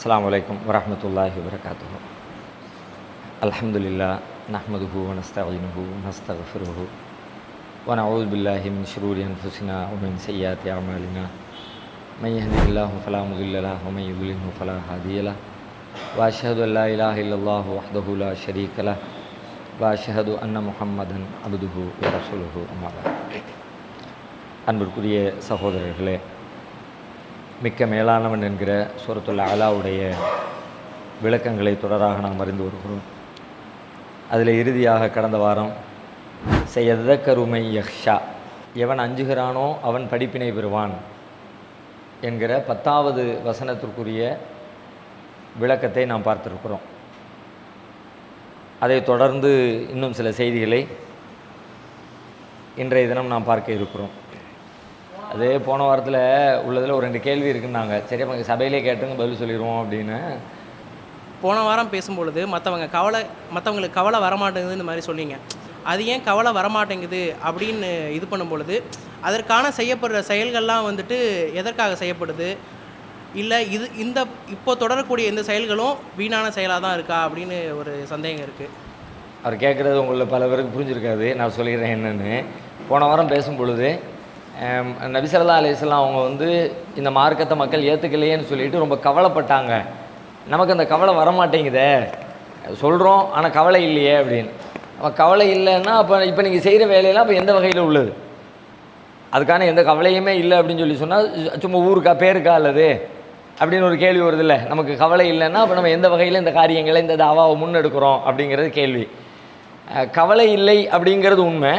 அஸ்ஸலாமு அலைக்கும் வரஹ்மத்துல்லாஹி வபரகாத்துஹு. அல்ஹம்துலில்லாஹ் நஹ்மதுஹு வ நஸ்தஈனுஹு வ நஸ்தக்ஃபிருஹு வ நஊது பில்லாஹி மின் ஷுரூரி அன்ஃபுஸினா வ மின் ஸய்யிஆத்தி அஅமாலினா. மன் யஹ்திஹில்லாஹு ஃபலா முதில்ல லஹு வ மன் யுத்லில்ஹு ஃபலா ஹாதிய லஹு. வ அஷ்ஹது அன் லா இலாஹ இல்லல்லாஹு வஹ்தஹு லா ஷரீக லஹு வ அஷ்ஹது அன்ன முஹம்மதன் அப்துஹு வ ரசூலுஹு. அம்மா பஅத். அன்பிற்குரிய சகோதரர்களே, மிக்க மேலானவன் என்கிற சூரத்துல் அலாவுடைய விளக்கங்களை தொடராக நாம் அறிந்து வருகிறோம். அதில் இறுதியாக கடந்த வாரம் செய்யதக்கருமை யஹ்ஷா, எவன் அஞ்சுகிறானோ அவன் படிப்பினை பெறுவான் என்கிற 10வது வசனத்திற்குரிய விளக்கத்தை நாம் பார்த்திருக்கிறோம். அதை தொடர்ந்து இன்னும் சில செய்திகளை இன்றைய தினம் நாம் பார்க்க இருக்கிறோம். அது போன வாரத்தில் உள்ளதில் ஒரு 2 கேள்வி இருக்குன்னாங்க. சரி, அவங்க சபையிலே கேட்டுங்க பதில் சொல்லிடுவோம் அப்படின்னு. போன வாரம் பேசும்பொழுது மற்றவங்களுக்கு கவலை வரமாட்டேங்குது இந்த மாதிரி சொன்னீங்க. அது ஏன் கவலை வரமாட்டேங்குது அப்படின்னு இது பண்ணும்பொழுது அதற்கான செய்யப்படுற செயல்கள்லாம் வந்துட்டு எதற்காக செய்யப்படுது, இல்லை இப்போ தொடரக்கூடிய இந்த செயல்களும் வீணான செயலாக தான் இருக்கா அப்படின்னு ஒரு சந்தேகம் இருக்குது. அவர் கேட்குறது உங்களில் பல பேருக்கு புரிஞ்சிருக்காது. நான் சொல்லிடுறேன் என்னென்னு. போன வாரம் பேசும் பொழுது நபி ஸல்லல்லாஹு அலைஹி வஸல்லம் அவங்க இந்த மார்க்கத்தை மக்கள் ஏற்றுக்கலையேன்னு சொல்லிட்டு ரொம்ப கவலைப்பட்டாங்க. நமக்கு அந்த கவலை வரமாட்டேங்குதே, சொல்கிறோம் ஆனால் கவலை இல்லையே அப்படின்னு. அப்போ கவலை இல்லைன்னா இப்போ நீங்கள் செய்கிற வேலையெல்லாம் இப்போ எந்த வகையில் உள்ளது? அதுக்கான எந்த கவலையுமே இல்லை அப்படின்னு சொன்னால் சும்மா ஊருக்கா பேருக்கா அல்லது அப்படின்னு ஒரு கேள்வி வருது இல்லை. நமக்கு கவலை இல்லைன்னா அப்போ நம்ம எந்த வகையில் இந்த காரியங்களை இந்த தாவாவை முன்னெடுக்கிறோம் அப்படிங்கிறது கேள்வி. கவலை இல்லை அப்படிங்கிறது உண்மை.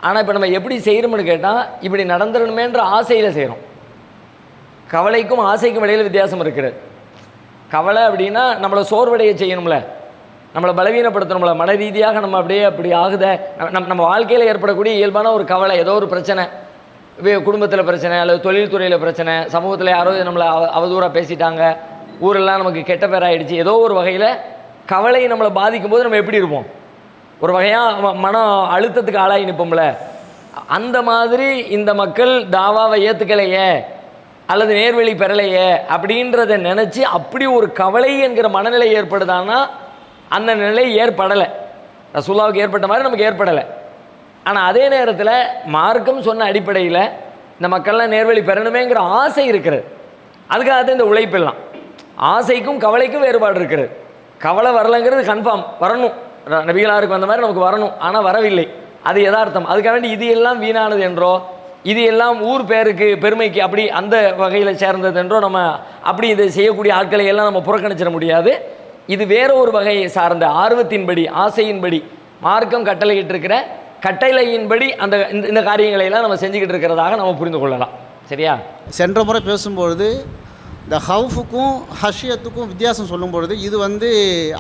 ஆனால் இப்போ நம்ம எப்படி செய்கிறோம்னு கேட்டால் இப்படி நடந்துடணுமேன்ற ஆசையில் செய்கிறோம். கவலைக்கும் ஆசைக்கும் இடையில் வித்தியாசம் இருக்கிறது. கவலை அப்படின்னா நம்மளை சோர்வடைய செய்யணும்ல, நம்மளை பலவீனப்படுத்தணும்ல, மன ரீதியாக நம்ம அப்படி ஆகுத நம்ம வாழ்க்கையில் ஏற்படக்கூடிய இயல்பான ஒரு கவலை. ஏதோ ஒரு பிரச்சனை, குடும்பத்தில் பிரச்சனை அல்லது தொழில்துறையில் பிரச்சனை, சமூகத்தில் யாரோ நம்மளை அவதூறாக பேசிட்டாங்க, ஊரெல்லாம் நமக்கு கெட்ட பேராகிடுச்சு, ஏதோ ஒரு வகையில் கவலை நம்மளை பாதிக்கும் போது நம்ம எப்படி இருப்போம்? ஒரு வகையாக மன அழுத்தத்துக்கு ஆளாகி நிற்போம்ல. அந்த மாதிரி இந்த மக்கள் தாவாவை ஏற்றுக்கலையே அல்லது நேர்வழி பெறலையே அப்படின்றத நினச்சி அப்படி ஒரு கவலை என்கிற மனநிலை ஏற்படுதான்னா அந்த நிலை ஏற்படலை. ரசூலுல்லாஹ்வுக்கு ஏற்பட்ட மாதிரி நமக்கு ஏற்படலை. ஆனால் அதே நேரத்தில் மார்க்கம் சொன்ன அடிப்படையில் இந்த மக்கள்லாம் நேர்வழி பெறணுமேங்கிற ஆசை இருக்கிறது. அதுக்காக தான் இந்த உழைப்பெல்லாம். ஆசைக்கும் கவலைக்கும் வேறுபாடு இருக்கிறது. கவலை வரலைங்கிறது கன்ஃபார்ம், வரணும், நபிகளாருக்கு வந்த மாதிரி நமக்கு வரணும், ஆனால் வரவில்லை, அது யதார்த்தம். அதுக்காக வேண்டி இது எல்லாம் வீணானது என்றோ இது எல்லாம் ஊர் பேருக்கு பெருமைக்கு அப்படி அந்த வகையில் சேர்ந்தது என்றோ நம்ம அப்படி இதை செய்யக்கூடிய ஆட்களை எல்லாம் நம்ம புறக்கணிச்சிட முடியாது. இது வேற ஒரு வகையை சார்ந்த ஆர்வத்தின்படி ஆசையின்படி மார்க்கம் கட்டளையிட்டிருக்கிற கட்டளையின்படி அந்த இந்த காரியங்களை எல்லாம் நம்ம செஞ்சுக்கிட்டு இருக்கிறதாக நம்ம புரிந்து கொள்ளலாம். சரியா? சென்ற முறை பேசும்பொழுது இந்த ஹவுஃபுக்கும் ஹஷியத்துக்கும் வித்தியாசம் சொல்லும்பொழுது இது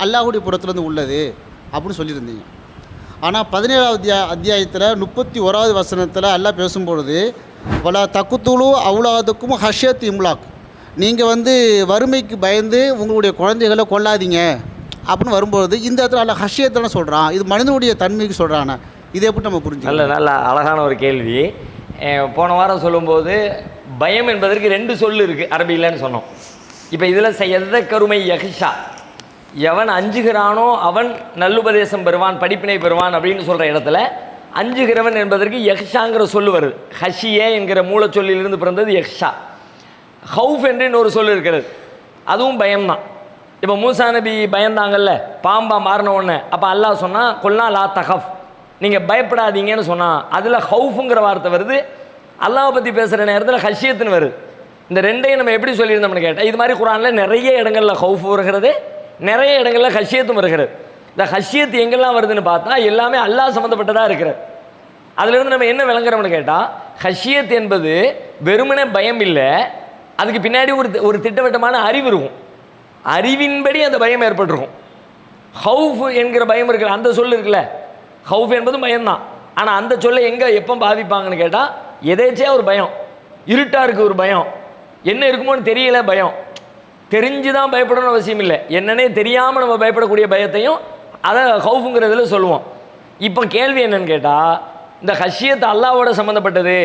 அல்லாஹ்வுடைய புறத்துலேருந்து உள்ளது அப்படின்னு சொல்லியிருந்தீங்க. ஆனால் 17வது அத்தியாயத்தில் 31வது வசனத்தில் அல்லாஹ் பேசும்பொழுது வலா தக்குத்துலு அவுலாதுக்கும் ஹஷியத் இம்லாக், நீங்கள் வறுமைக்கு பயந்து உங்களுடைய குழந்தைகளை கொள்ளாதீங்க அப்படின்னு வரும்பொழுது இந்த இடத்துல அல்லாஹ் ஹஷியத்தான சொல்கிறான். இது மனிதனுடைய தன்மைக்கு சொல்கிறான, இதை எப்படி நம்ம புரிஞ்சுக்கலாம்? நல்ல அழகான ஒரு கேள்வி. போன வாரம் சொல்லும்போது பயம் என்பதற்கு 2 சொல் இருக்குது அரபியில்னு சொன்னோம். இப்போ இதில் செய்யதக்கருமை யஹ்ஷா, எவன் அஞ்சுகிறானோ அவன் நல்லுபதேசம் பெறுவான், படிப்பினை பெறுவான் அப்படின்னு சொல்கிற இடத்துல அஞ்சுகிறவன் என்பதற்கு யஹ்ஷாங்கிற சொல்லு வருது. ஹஷியே என்கிற மூலச்சொல்லிலிருந்து பிறந்தது யஹ்ஷா. ஹவுஃப் என்று இன்னொரு சொல் இருக்கிறது, அதுவும் பயம்தான். இப்போ மூசா நபி பயந்தாங்கல்ல, பாம்பா மாறின உடனே, அப்போ அல்லாஹ் சொன்னால் கொல்லா லா தஹஃப், நீங்கள் பயப்படாதீங்கன்னு சொன்னால் அதில் ஹவுஃபுங்கிற வார்த்தை வருது. அல்லாஹை பற்றி பேசுகிற நேரத்தில் ஹஷியத்துன்னு வருது. இந்த ரெண்டையும் நம்ம எப்படி சொல்லியிருந்தோம்னு கேட்டால், இது மாதிரி குர்ஆனில் நிறைய இடங்களில் ஹவுஃப் வருகிறது, நிறைய இடங்களில் ஹஷியத்தும் வருகிறது. இந்த ஹஷியத்து எங்கெல்லாம் வருதுன்னு பார்த்தா எல்லாமே அல்லாஹ் சம்மந்தப்பட்டதாக இருக்கிறது. அதிலிருந்து நம்ம என்ன விளங்குறோம்னு கேட்டால், ஹஷியத் என்பது வெறுமனே பயம் இல்லை, அதுக்கு பின்னாடி ஒரு திட்டவட்டமான அறிவு இருக்கும். அறிவின்படி அந்த பயம் ஏற்பட்டிருக்கும். ஹவுஃப் என்கிற பயம் இருக்குல்ல, அந்த சொல் இருக்குல்ல, ஹவுஃப் என்பதும் பயம்தான். ஆனால் அந்த சொல்லை எங்கே எப்போ பாதிப்பாங்கன்னு கேட்டால், எதேச்சியாக ஒரு பயம், இருட்டாக இருக்குது ஒரு பயம், என்ன இருக்குமோன்னு தெரியல பயம், தெரிஞ்சு தான் பயப்படணும்னு அவசியம் இல்லை, என்னன்னே தெரியாமல் நம்ம பயப்படக்கூடிய பயத்தையும் அதை ஹவுஃபுங்கிறதுல சொல்லுவோம். இப்போ கேள்வி என்னன்னு கேட்டால், இந்த ஹஷியத்து அல்லாஹ்வோட சம்மந்தப்பட்டது.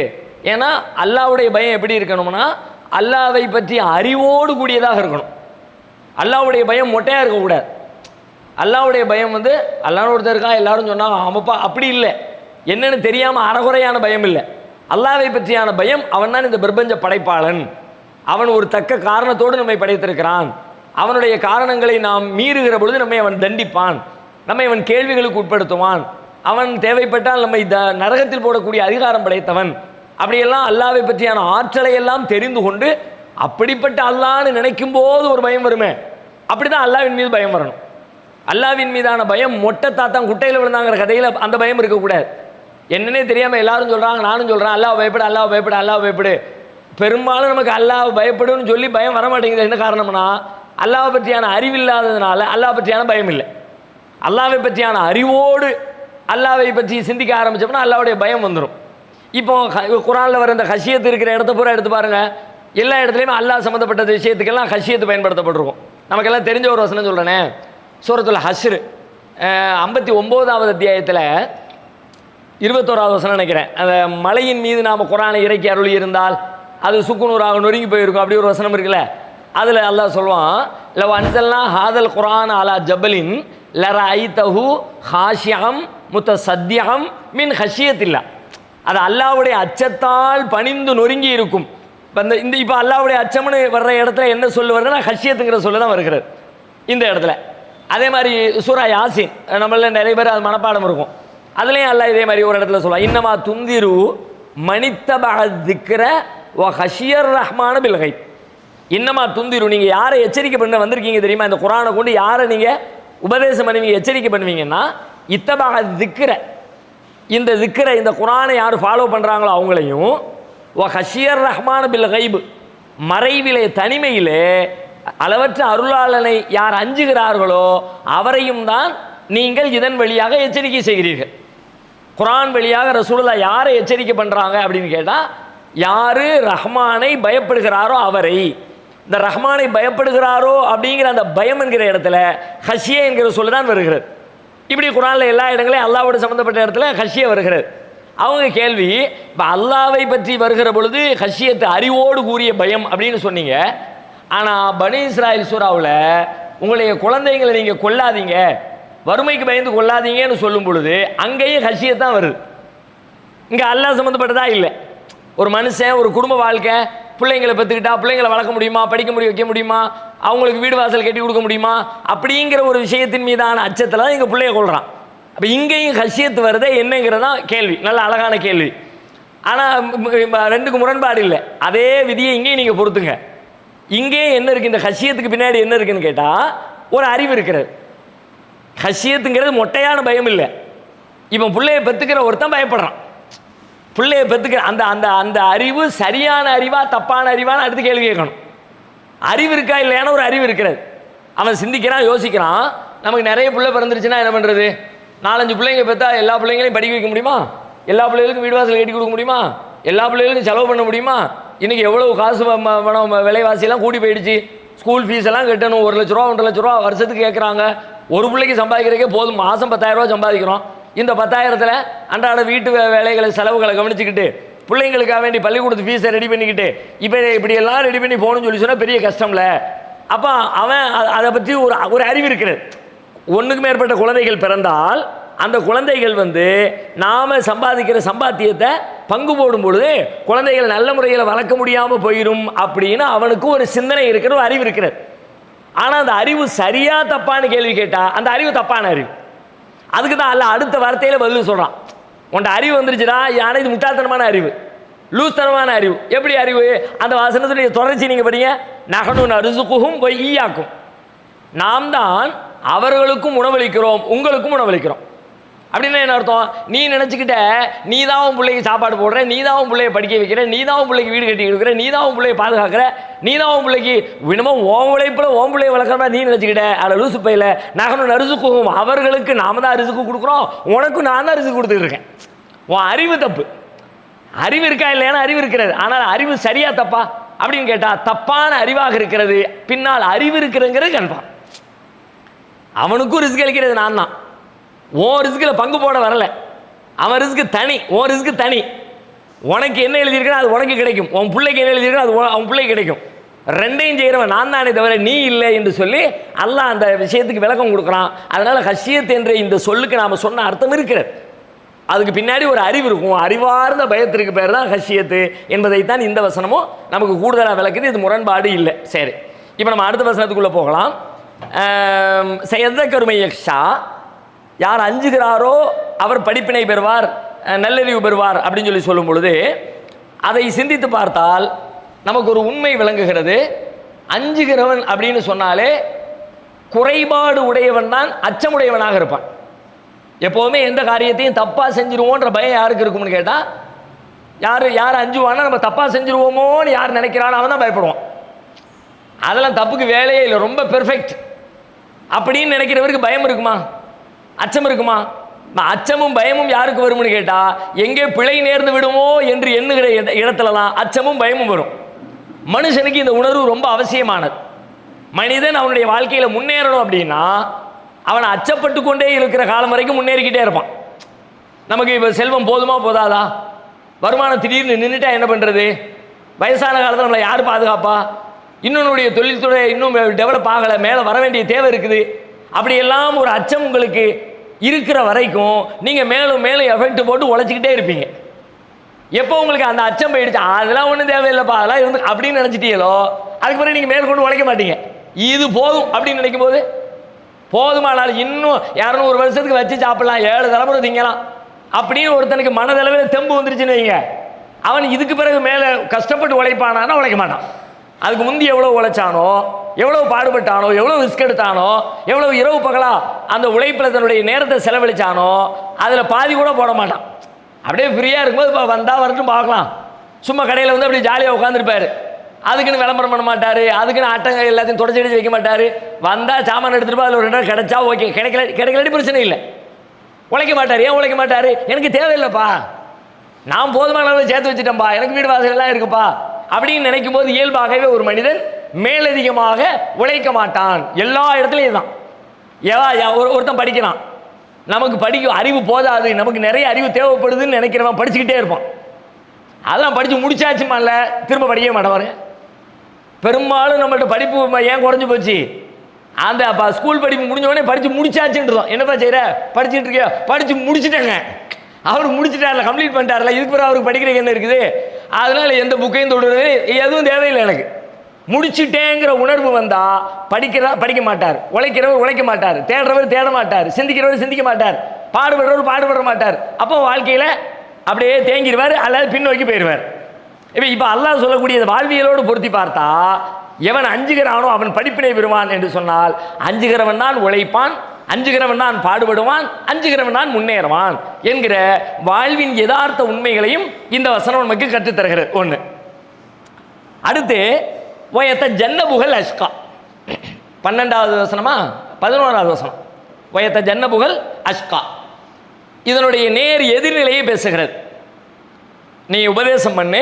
ஏன்னா அல்லாஹ்வுடைய பயம் எப்படி இருக்கணும்னா அல்லாஹ்வை பற்றி அறிவோடு கூடியதாக இருக்கணும். அல்லாஹ்வுடைய பயம் மொட்டையாக இருக்கக்கூடாது. அல்லாஹ்வுடைய பயம் வந்து அல்லாஹ்னு ஒருத்தர் இருக்கான் எல்லாரும் சொன்னாங்க ஆமாப்பா, அப்படி இல்லை. என்னன்னு தெரியாமல் அறகுறையான பயம் இல்லை. அல்லாஹ்வை பற்றியான பயம், அவன் தான் இந்த பிரபஞ்ச படைப்பாளன், அவன் ஒரு தக்க காரணத்தோடு நம்மை படைத்திருக்கிறான், அவனுடைய காரணங்களை நாம் மீறுகிற பொழுது நம்மை அவன் தண்டிப்பான், நம்மை அவன் கேள்விகளுக்கு உட்படுத்துவான், அவன் தேவைப்பட்டால் நம்மை நரகத்தில் போடக்கூடிய அதிகாரம் படைத்தவன். அப்படியெல்லாம் அல்லாஹ்வை பற்றியான ஆற்றலை எல்லாம் தெரிந்து கொண்டு அப்படிப்பட்ட அல்லாஹ்னு நினைக்கும் போது ஒரு பயம் வருமே, அப்படி தான் அல்லாஹ்வின் மீது பயம் வரணும். அல்லாஹ்வின் மீதான பயம் மொட்டை தாத்தான் குட்டையில் விழுந்தாங்கிற கதையில் அந்த பயம் இருக்கக்கூடாது. என்னன்னே தெரியாமல் எல்லாரும் சொல்கிறாங்க, நானும் சொல்கிறேன் அல்லாஹ் பயப்படு, அல்லாஹ் பயப்படு, அல்லாஹ் பயப்படு. பெரும்பாலும் நமக்கு அல்லாஹ் பயப்படுன்னு சொல்லி பயம் வர மாட்டேங்குது. என்ன காரணம்னா அல்லாஹ் பற்றியான அறிவில்லாததுனால அல்லாஹ் பற்றியான பயம் இல்லை. அல்லாஹ்வை பற்றியான அறிவோடு அல்லாஹ்வை பற்றி சிந்திக்க ஆரம்பித்தோம்னா அல்லாஹ்வுடைய பயம் வந்துடும். இப்போ குர்ஆனில் வர இந்த ஹஷியத்து இருக்கிற இடத்த பூரா எடுத்து பாருங்கள், எல்லா இடத்துலையுமே அல்லாஹ் சம்மந்தப்பட்ட விஷயத்துக்கெல்லாம் ஹஷியத்து பயன்படுத்தப்பட்டிருக்கும். நமக்கெல்லாம் தெரிஞ்ச ஒரு வசனம் சொல்கிறேனே, சூரத்துல் ஹஷ்ர் 59வது அத்தியாயத்தில் 21வது வசனம் நினைக்கிறேன். அந்த மலையின் மீது நாம் குர்ஆனை இறக்கி அருளி இருந்தால் அது சுக்குநூறாக நொறுங்கி போயிருக்கும், அப்படி ஒரு வசனம் இருக்குல்ல. அதில் அல்லாஹ் சொல்லுவான், லவ் அன்சல்னா ஹாதல் குர்ஆன் அலா ஜபலின் லரஐதஹு ஹாஷியம் முத்தசத்தியம் மின் ஹஷியத்தில்லா. அது அல்லாஹ்வுடைய அச்சத்தால் பணிந்து நொறுங்கி இருக்கும். இப்போ அல்லாஹ்வுடைய அச்சம்னு வர்ற இடத்துல என்ன சொல்லு வருதுன்னா ஹஷியத்துங்கிற சொல்ல தான் வருகிறது இந்த இடத்துல. அதே மாதிரி சூரா யாசின் நம்மள நிறைய பேர் அது மனப்பாடம் இருக்கும். அதுலேயும் அல்லாஹ் இதே மாதிரி ஒரு இடத்துல சொல்லுவான், இன்னமா துந்திரு மனித்தபஅ திக்ர வ ஹஷியர் ரஹ்மான பில் கைப். இன்னமா துந்திரு, நீங்கள் யாரை எச்சரிக்கை பண்ண வந்திருக்கீங்க தெரியுமா? இந்த குர்ஆனை கொண்டு யாரை நீங்கள் உபதேசம் பண்ணுவீங்க, எச்சரிக்கை பண்ணுவீங்கன்னா இத்தபஅ திக்ர, இந்த திக்ரை இந்த குர்ஆனை யார் ஃபாலோ பண்ணுறாங்களோ அவங்களையும், வ ஹஷியர் ரஹ்மான பில் கைப், மறைவிலே தனிமையிலே அளவற்ற அருளாளனை யார் அஞ்சுகிறார்களோ அவரையும் தான் நீங்கள் இதன் வழியாக எச்சரிக்கை செய்கிறீர்கள். குர்ஆன் வழியாக ரசூலுல்லாஹ் யாரை எச்சரிக்கை பண்ணுறாங்க அப்படின்னு கேட்டால், யார் ரஹ்மானை பயப்படுகிறாரோ அவரை. இந்த ரஹ்மானை பயப்படுகிறாரோ அப்படிங்கிற அந்த பயம் என்கிற இடத்துல ஹஷியா என்கிற சொல்லு தான் வருகிறது. இப்படி குர்ஆனில் எல்லா இடங்களையும் அல்லாஹ்வோடு சம்மந்தப்பட்ட இடத்துல ஹஷியா வருகிறது. அவங்க கேள்வி, இப்போ அல்லாஹ்வை பற்றி வருகிற பொழுது ஹஷியத்து அறிவோடு கூறிய பயம் அப்படின்னு சொன்னீங்க, ஆனால் பனி இஸ்ராயில் சூறாவில் உங்களுடைய குழந்தைங்களை நீங்கள் கொல்லாதீங்க, வறுமைக்கு பயந்து கொள்ளாதீங்கன்னு சொல்லும் பொழுது அங்கேயும் ஹஷியத்தான் வருது. இங்கே அல்லாஹ் சம்மந்தப்பட்டதா இல்லை. ஒரு மனுஷன் ஒரு குடும்ப வாழ்க்கை, பிள்ளைங்களை பெற்றுக்கிட்டா பிள்ளைங்களை வளர்க்க முடியுமா, படிக்க முடியும், வைக்க முடியுமா, அவங்களுக்கு வீடு வாசல் கட்டி கொடுக்க முடியுமா, அப்படிங்கிற ஒரு விஷயத்தின் மீதான அச்சத்தில் தான் எங்கள் பிள்ளைய கொள்கிறான். அப்போ இங்கேயும் ஹஷியத்து வருதே என்னங்கிறதான் கேள்வி, நல்ல அழகான கேள்வி. ஆனால் ரெண்டுக்கு முரண்பாடு இல்லை. அதே விதியை இங்கேயும் நீங்கள் பொறுத்துங்க. இங்கேயும் என்ன இருக்குது, இந்த ஹஷியத்துக்கு பின்னாடி என்ன இருக்குன்னு கேட்டால் ஒரு அறிவு இருக்கிறது. ஹஷியத்துங்கிறது மொட்டையான பயம் இல்லை. இப்போ பிள்ளையை பெற்றுக்கிற ஒருத்தன் பயப்படுறான், பிள்ளையை பெற்றுக்கிற அந்த அந்த அந்த அறிவு சரியான அறிவா தப்பான அறிவான்னு அடுத்து கேள்வி கேட்கணும். அறிவு இருக்கா இல்லையான ஒரு அறிவு இருக்கிறது. அவன் சிந்திக்கிறான், யோசிக்கிறான். நமக்கு நிறைய பிள்ளை பிறந்துருச்சுன்னா என்ன பண்ணுறது? 4-5 பிள்ளைங்க பெற்றா எல்லா பிள்ளைங்களையும் படிக்க வைக்க முடியுமா? எல்லா பிள்ளைகளுக்கும் வீடு வாசல் கட்டி கொடுக்க முடியுமா? எல்லா பிள்ளைகளுக்கும் செலவு பண்ண முடியுமா? இன்றைக்கி எவ்வளோ காசு பணம் விலைவாசியெல்லாம் கூட்டி போயிடுச்சு. ஸ்கூல் ஃபீஸ் எல்லாம் கட்டணும். 1 லட்ச ரூபா 1.5 லட்ச ரூபா வருஷத்துக்கு கேட்குறாங்க. ஒரு பிள்ளைக்கு சம்பாதிக்கிறதுக்கே போதும், மாதம் 10,000 ரூபா சம்பாதிக்கிறோம். இந்த 10,000த்தில் அன்றாட வீட்டு வேலைகளை செலவுகளை கவனிச்சுக்கிட்டு பிள்ளைங்களுக்காக வேண்டி பள்ளிக்கூடத்து ஃபீஸை ரெடி பண்ணிக்கிட்டு இப்போ இப்படியெல்லாம் ரெடி பண்ணி போகணும்னு சொல்லி சொன்னால் பெரிய கஷ்டம்ல. அப்போ அவன் அதை பற்றி ஒரு அறிவு இருக்கிறது. ஒன்றுக்கு மேற்பட்ட குழந்தைகள் பிறந்தால் அந்த குழந்தைகள் நாம் சம்பாதிக்கிற சம்பாத்தியத்தை பங்கு போடும் பொழுது குழந்தைகள் நல்ல முறையில் வளர்க்க முடியாமல் போயிடும் அப்படின்னு அவனுக்கு ஒரு சிந்தனை இருக்கிற, ஒரு அறிவு இருக்கிறது. ஆனால் அந்த அறிவு சரியா தப்பான்னு கேள்வி கேட்டால் அந்த அறிவு தப்பான அறிவு. அதுக்கு தான் அல்ல அடுத்த வார்த்தையில் பதில் சொல்கிறான், உன்ட அறிவு வந்துருச்சுடா, ஆனால் இது முட்டாள்தனமான அறிவு, லூஸ்தனமான அறிவு. எப்படி அறிவு? அந்த வசனத்துடைய தொடர்ச்சி நீங்கள் படிங்க, நகனு நறுசுக்கும் போய் ஈயாக்கும், நாம் தான் அவர்களுக்கும் உணவளிக்கிறோம் உங்களுக்கும் உணவளிக்கிறோம். அப்படின்னா என்ன அர்த்தம்? நீ நினச்சிக்கிட்ட நீ தான் உன் பிள்ளைக்கு சாப்பாடு போடுற, நீ தான் உன் பிள்ளையை படிக்க வைக்கிற, நீ தான் உன் பிள்ளைக்கு வீடு கட்டி கொடுக்குற, நீ தான் உன் பிள்ளையை பாதுகாக்கிற, நீ தான் உன் பிள்ளைக்கு வினமும் ஓன் உழைப்பில் ஓன் பிள்ளையை வளர்க்குறா நீ நினச்சிக்கிட்ட. அதில் லூசு பையில் நகனும் நறுசுக்கும், அவர்களுக்கு நாம தான் அரிசுக்கு கொடுக்குறோம், உனக்கும் நான் தான் அரிசுக்கு கொடுத்துட்டு இருக்கேன். உன் அறிவு தப்பு. அறிவு இருக்கா இல்லையானா அறிவு இருக்கிறது, ஆனால் அறிவு சரியா தப்பா அப்படின்னு கேட்டால் தப்பான அறிவாக இருக்கிறது. பின்னால் அறிவு இருக்கிறதுங்கிறது கன்ஃபார்ம். அவனுக்கும் ரிஸ்க் அளிக்கிறது நான் தான். உன் ரிஸ்கில் பங்கு போட வரல, அவன் ரிஸ்க்கு தனி, உன் ரிஸ்க்கு தனி. உனக்கு என்ன எழுதியிருக்கா அது உனக்கு கிடைக்கும், உன் பிள்ளைக்கு என்ன எழுதியிருக்கா அது அவன் பிள்ளைக்கு கிடைக்கும். ரெண்டையும் செய்கிறவன் நான் தானே தவிர நீ இல்லை என்று சொல்லி அல்லாஹ் அந்த விஷயத்துக்கு விளக்கம் கொடுக்குறான். அதனால் ஹஷியத் என்ற இந்த சொல்லுக்கு நாம் சொன்ன அர்த்தம் இருக்கிறது. அதுக்கு பின்னாடி ஒரு அறிவு இருக்கும். அறிவார்ந்த பயத்திற்கு பேர் தான் ஹஷியத்து என்பதைத்தான் இந்த வசனமும் நமக்கு கூடுதலாக விளக்குது. இது முரண்பாடு இல்லை. சரி, இப்போ நம்ம அடுத்த வசனத்துக்குள்ளே போகலாம். சையதக்கருமை யக்ஷா, யார் அஞ்சுகிறாரோ அவர் படிப்பினை பெறுவார், நல்லறிவு பெறுவார் அப்படின்னு சொல்லி சொல்லும் பொழுது அதை சிந்தித்து பார்த்தால் நமக்கு ஒரு உண்மை விளங்குகிறது. அஞ்சுகிறவன் அப்படின்னு சொன்னாலே குறைபாடு உடையவன் தான் அச்சமுடையவனாக இருப்பான். எப்போவுமே எந்த காரியத்தையும் தப்பாக செஞ்சிருவோன்ற பயம் யாருக்கு இருக்கும்னு கேட்டால், யார் அஞ்சுவானா நம்ம தப்பாக செஞ்சுருவோமோன்னு யார் நினைக்கிறானோ அவன் தான் பயப்படுவான். அதெல்லாம் தப்புக்கு வேலையே இல்லை, ரொம்ப பெர்ஃபெக்ட் அப்படின்னு நினைக்கிறவருக்கு பயம் இருக்குமா, அச்சம் இருக்குமா? அச்சமும் பயமும் யாருக்கு வரும்னு கேட்டால், எங்கே பிழை நேர்ந்து விடுமோ என்று எண்ணுகிற இடத்துல தான் அச்சமும் பயமும் வரும். மனுஷனுக்கு இந்த உணர்வு ரொம்ப அவசியமானது. மனிதன் அவனுடைய வாழ்க்கையில் முன்னேறணும் அப்படின்னா அவனை அச்சப்பட்டு கொண்டே இருக்கிற காலம் வரைக்கும் முன்னேறிக்கிட்டே இருப்பான். நமக்கு இப்போ செல்வம் போதுமா போதாதா, வருமானம் திடீர்னு நின்றுட்டா என்ன பண்ணுறது, வயசான காலத்தில் நம்மளை யார் பாதுகாப்பா, இன்னொன்னுடைய தொழில்துறை இன்னும் டெவலப் ஆகலை, மேலே வர வேண்டிய தேவை இருக்குது, அப்படியெல்லாம் ஒரு அச்சம் உங்களுக்கு இருக்கிற வரைக்கும் நீங்கள் மேலும் மேலும் எஃபெக்ட் போட்டு உழைச்சிக்கிட்டே இருப்பீங்க. எப்போ உங்களுக்கு அந்த அச்சம் போயிடுச்சு, அதெல்லாம் ஒன்றும் தேவையில்லைப்பா அதெல்லாம் இருந்து அப்படின்னு நினச்சிட்டீங்களோ அதுக்கு பிறகு நீங்கள் மேற்கொண்டு உழைக்க மாட்டீங்க. இது போதும் அப்படின்னு நினைக்கும் போது போதுமானால் இன்னும் 200 வருஷத்துக்கு வச்சு சாப்பிடலாம், 7 தலைமுறை திங்கலாம் அப்படின்னு ஒருத்தனுக்கு மனதளவில் தெம்பு வந்துருச்சுன்னு வைங்க, அவன் இதுக்கு பிறகு மேலே கஷ்டப்பட்டு உழைப்பானான்னா உழைக்க மாட்டான். அதுக்கு முந்தி எவ்வளோ உழைச்சானோ, எவ்வளோ பாடுபட்டானோ, எவ்வளோ ரிஸ்க் எடுத்தானோ, எவ்வளோ இரவு பகலா அந்த உழைப்பில் தன்னுடைய நேரத்தை செலவழித்தானோ அதில் பாதி கூட போட மாட்டான். அப்படியே ஃப்ரீயாக இருக்கும்போது இப்போ வந்தால் வரட்டும் பார்க்கலாம், சும்மா கடையில் வந்து அப்படியே ஜாலியாக உட்காந்துருப்பார். அதுக்குன்னு விளம்பரம் பண்ண மாட்டார், அதுக்குன்னு அட்டை எல்லாத்தையும் தொடச்சி அடிச்சு வைக்க மாட்டார். வந்தால் சாமான் எடுத்துகிட்டு அதில் ஒரு 2 நாள் கிடைச்சா ஓகே, கிடைக்கலாட்டி பிரச்சனை இல்லை, உழைக்க மாட்டார். ஏன் உழைக்க மாட்டார்? எனக்கு தேவையில்லைப்பா, நான் போதுமான அளவு சேர்த்து வச்சுட்டேன்ப்பா, எனக்கு வீடு வாசல் எல்லாம் இருக்குப்பா அப்படின்னு நினைக்கும் போது இயல்பாகவே ஒரு மனிதன் மேலதிகமாக உழைக்க மாட்டான். எல்லா இடத்துலையும் தான். ஒருத்தன் படிக்கிறான், நமக்கு படிக்க அறிவு போதாது, நமக்கு நிறைய அறிவு தேவைப்படுதுன்னு நினைக்கிறவன் படிச்சுக்கிட்டே இருப்பான். அதெல்லாம் படித்து முடிச்சாச்சுமா இல்லை திரும்ப படிக்கவே மாட்டேன். பெரும்பாலும் நம்மள்ட்ட படிப்பு ஏன் குறைஞ்சி போச்சு, அந்த ஸ்கூல் படிப்பு முடிஞ்சவொடனே படித்து முடிச்சாச்சுன்றோம். என்னப்பா செய்கிற, படிச்சுட்டு இருக்கியா, படித்து முடிச்சுட்டேங்க, அவர் முடிச்சுட்டார்ல, கம்ப்ளீட் பண்ணிட்டார்ல, இதுக்கு பிறகு அவருக்கு படிக்கிறதுக்கு என்ன இருக்குது, அதனால் எந்த புக்கையும் தொடுறது எதுவும் தேவையில்லை. எனக்கு முடிச்சுட்டேங்கிற உணர்வு வந்தால் படிக்க மாட்டார், உழைக்கிறவர் உழைக்க மாட்டார், தேடுறவர் தேட மாட்டார், சிந்திக்கிறவர் சிந்திக்க மாட்டார், பாடுபடுறவர் பாடுபட மாட்டார். அப்போ வாழ்க்கையில் அப்படியே தேங்கிடுவார் அல்லது பின்னோக்கி போயிடுவார். இப்போ அல்லாஹ் சொல்லக்கூடிய வாழ்வியலோடு பொருத்தி பார்த்தா, எவன் அஞ்சுகிறானோ அவன் படிப்பினை பெறுவான் என்று சொன்னால், அஞ்சுகிறவன் தான் உழைப்பான், அஞ்சுகிறவன் தான் பாடுபடுவான், அஞ்சுகிறவன் தான் முன்னேறுவான் என்கிற வாழ்வின் யதார்த்த உண்மைகளையும் இந்த வசனம் நமக்கு கற்றுத்தருகிறது. ஒன்று. அடுத்து வயத்த ஜன்னபுகல் அஷ்கா, 12வது வசனமா 11வது வசனம். வயத்த ஜன்னபுகல் அஷ்கா இதனுடைய நேர் எதிர்நிலையை பேசுகிறது. நீ உபதேசம் பண்ணு,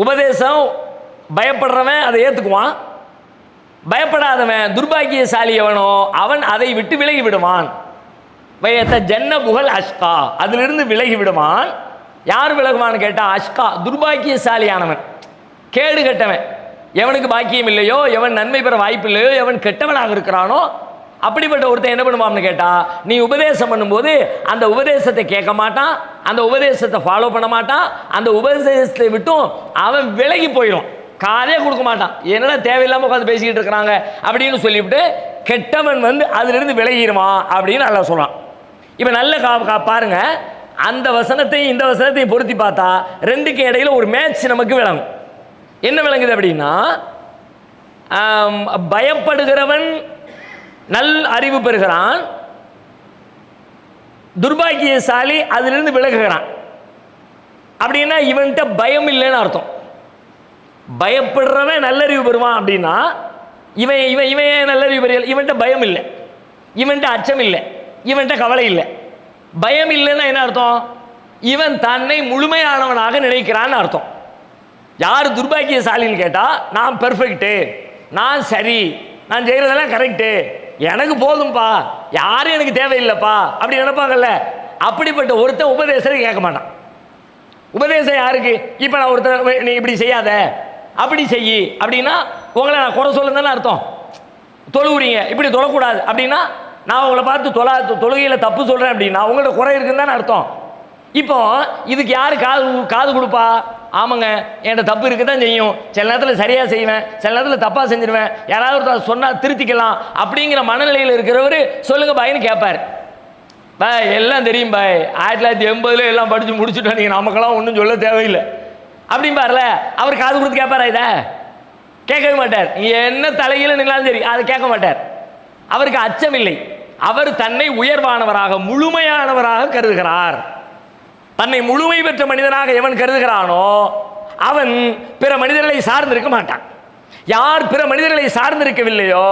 உபதேசம் பயப்படுறவன் அதை ஏற்றுக்குவான், பயப்படாதவன் துர்பாக்கியசாலி எவனோ அவன் அதை விட்டு விலகி விடுவான். வயத்த ஜன்னபுகல் அஷ்கா, அதிலிருந்து விலகி விடுவான். யார் விலகுவான்னு கேட்டால் அஷ்கா, துர்பாக்கியசாலியானவன், கேடு கெட்டவன். எவனுக்கு பாக்கியம் இல்லையோ, எவன் நன்மை பெற வாய்ப்பு இல்லையோ, எவன் கெட்டவனாக இருக்கிறானோ அப்படிப்பட்ட ஒருத்தன் என்ன பண்ணுவான்னு கேட்டால், நீ உபதேசம் பண்ணும்போது அந்த உபதேசத்தை கேட்க மாட்டான், அந்த உபதேசத்தை ஃபாலோ பண்ண மாட்டான், அந்த உபதேசத்தை விட்டும் அவன் விலகி போயிடும், காதே கொடுக்க மாட்டான். என்னடா தேவையில்லாமல் உட்காந்து பேசிக்கிட்டு இருக்கிறாங்க அப்படின்னு சொல்லிவிட்டு கெட்டவன் வந்து அதிலிருந்து விலகிடுவான் அப்படின்னு நல்லா சொல்கிறான். இப்போ நல்ல பாருங்க, அந்த வசனத்தையும் இந்த வசனத்தையும் பொருத்தி பார்த்தா ரெண்டுக்கு இடையில ஒரு மேட்ச் நமக்கு விளங்கும். என்ன விளங்குது அப்படின்னா, பயப்படுகிறவன் நல் அறிவு பெறுகிறான், துர்பாக்கியசாலி அதிலிருந்து விலகுகிறான். அப்படின்னா இவன்கிட்ட பயம் இல்லைன்னு அர்த்தம். பயப்படுறவன் நல்லறிவு பெறுவான் அப்படின்னா இவன் இவன் இவன் நல்லறிவு பெறுவான், இவன்கிட்ட பயம் இல்லை, இவன்கிட்ட அச்சம் இல்லை, இவன்கிட்ட கவலை இல்லை. பயம் இல்லைன்னா என்ன அர்த்தம்? இவன் தன்னை முழுமையானவனாக நினைக்கிறான்னு அர்த்தம். யார் துர்பாக்கியசாலின்னு கேட்டால், நான் பெர்ஃபெக்ட்டு, நான் சரி, நான் செய்கிறதெல்லாம் கரெக்டு, எனக்கு போதும்பா, யாரும் எனக்கு தேவையில்லைப்பா அப்படி நினைப்பாங்கல்ல. அப்படிப்பட்ட ஒருத்தன் உபதேசத்தை கேட்க மாட்டான். உபதேசம் யாருக்கு? இப்போ நான் ஒருத்தர் நீ இப்படி செய்யாத, அப்படி செய்யி அப்படின்னா உங்களை நான் குறை சொல்லுங்கன்னு அர்த்தம். தொழுவுறீங்க, இப்படி தொழக்கூடாது அப்படின்னா நான் உங்களை பார்த்து தொழுகையில் தப்பு சொல்கிறேன் அப்படின்னா உங்கள்ட்ட குறை இருக்குன்னு தானே அர்த்தம். இப்போ இதுக்கு யார் காது கொடுப்பா? ஆமாங்க, என்கிட்ட தப்பு இருக்க தான் செய்யும், சில நேரத்தில் சரியாக செய்வேன், சில நேரத்தில் தப்பாக செஞ்சிருவேன், யாராவது சொன்னால் திருத்திக்கலாம் அப்படிங்கிற மனநிலையில் இருக்கிறவர் சொல்லுங்க பாய்னு கேட்பார். பாய் எல்லாம் தெரியும் பாய், 1980 எல்லாம் படித்து முடிச்சுட்டோம், நீங்கள் நமக்கெல்லாம் ஒன்றும் சொல்ல தேவையில்லை அப்படின்பார்ல. அவர் காது கொடுத்து கேட்பாரா? இதை கேட்கவே மாட்டார். நீங்கள் என்ன தலையில் நின்னாலும் சரி அதை கேட்க மாட்டார். அவருக்கு அச்சம் இல்லை. அவர் தன்னை உயர்வானவராக முழுமையானவராக கருதுகிறார். தன்னை முழுமை பெற்ற மனிதனாக எவன் கருதுகிறானோ அவன் பிற மனிதர்களை சார்ந்திருக்க மாட்டான். யார் பிற மனிதர்களை சார்ந்திருக்கவில்லையோ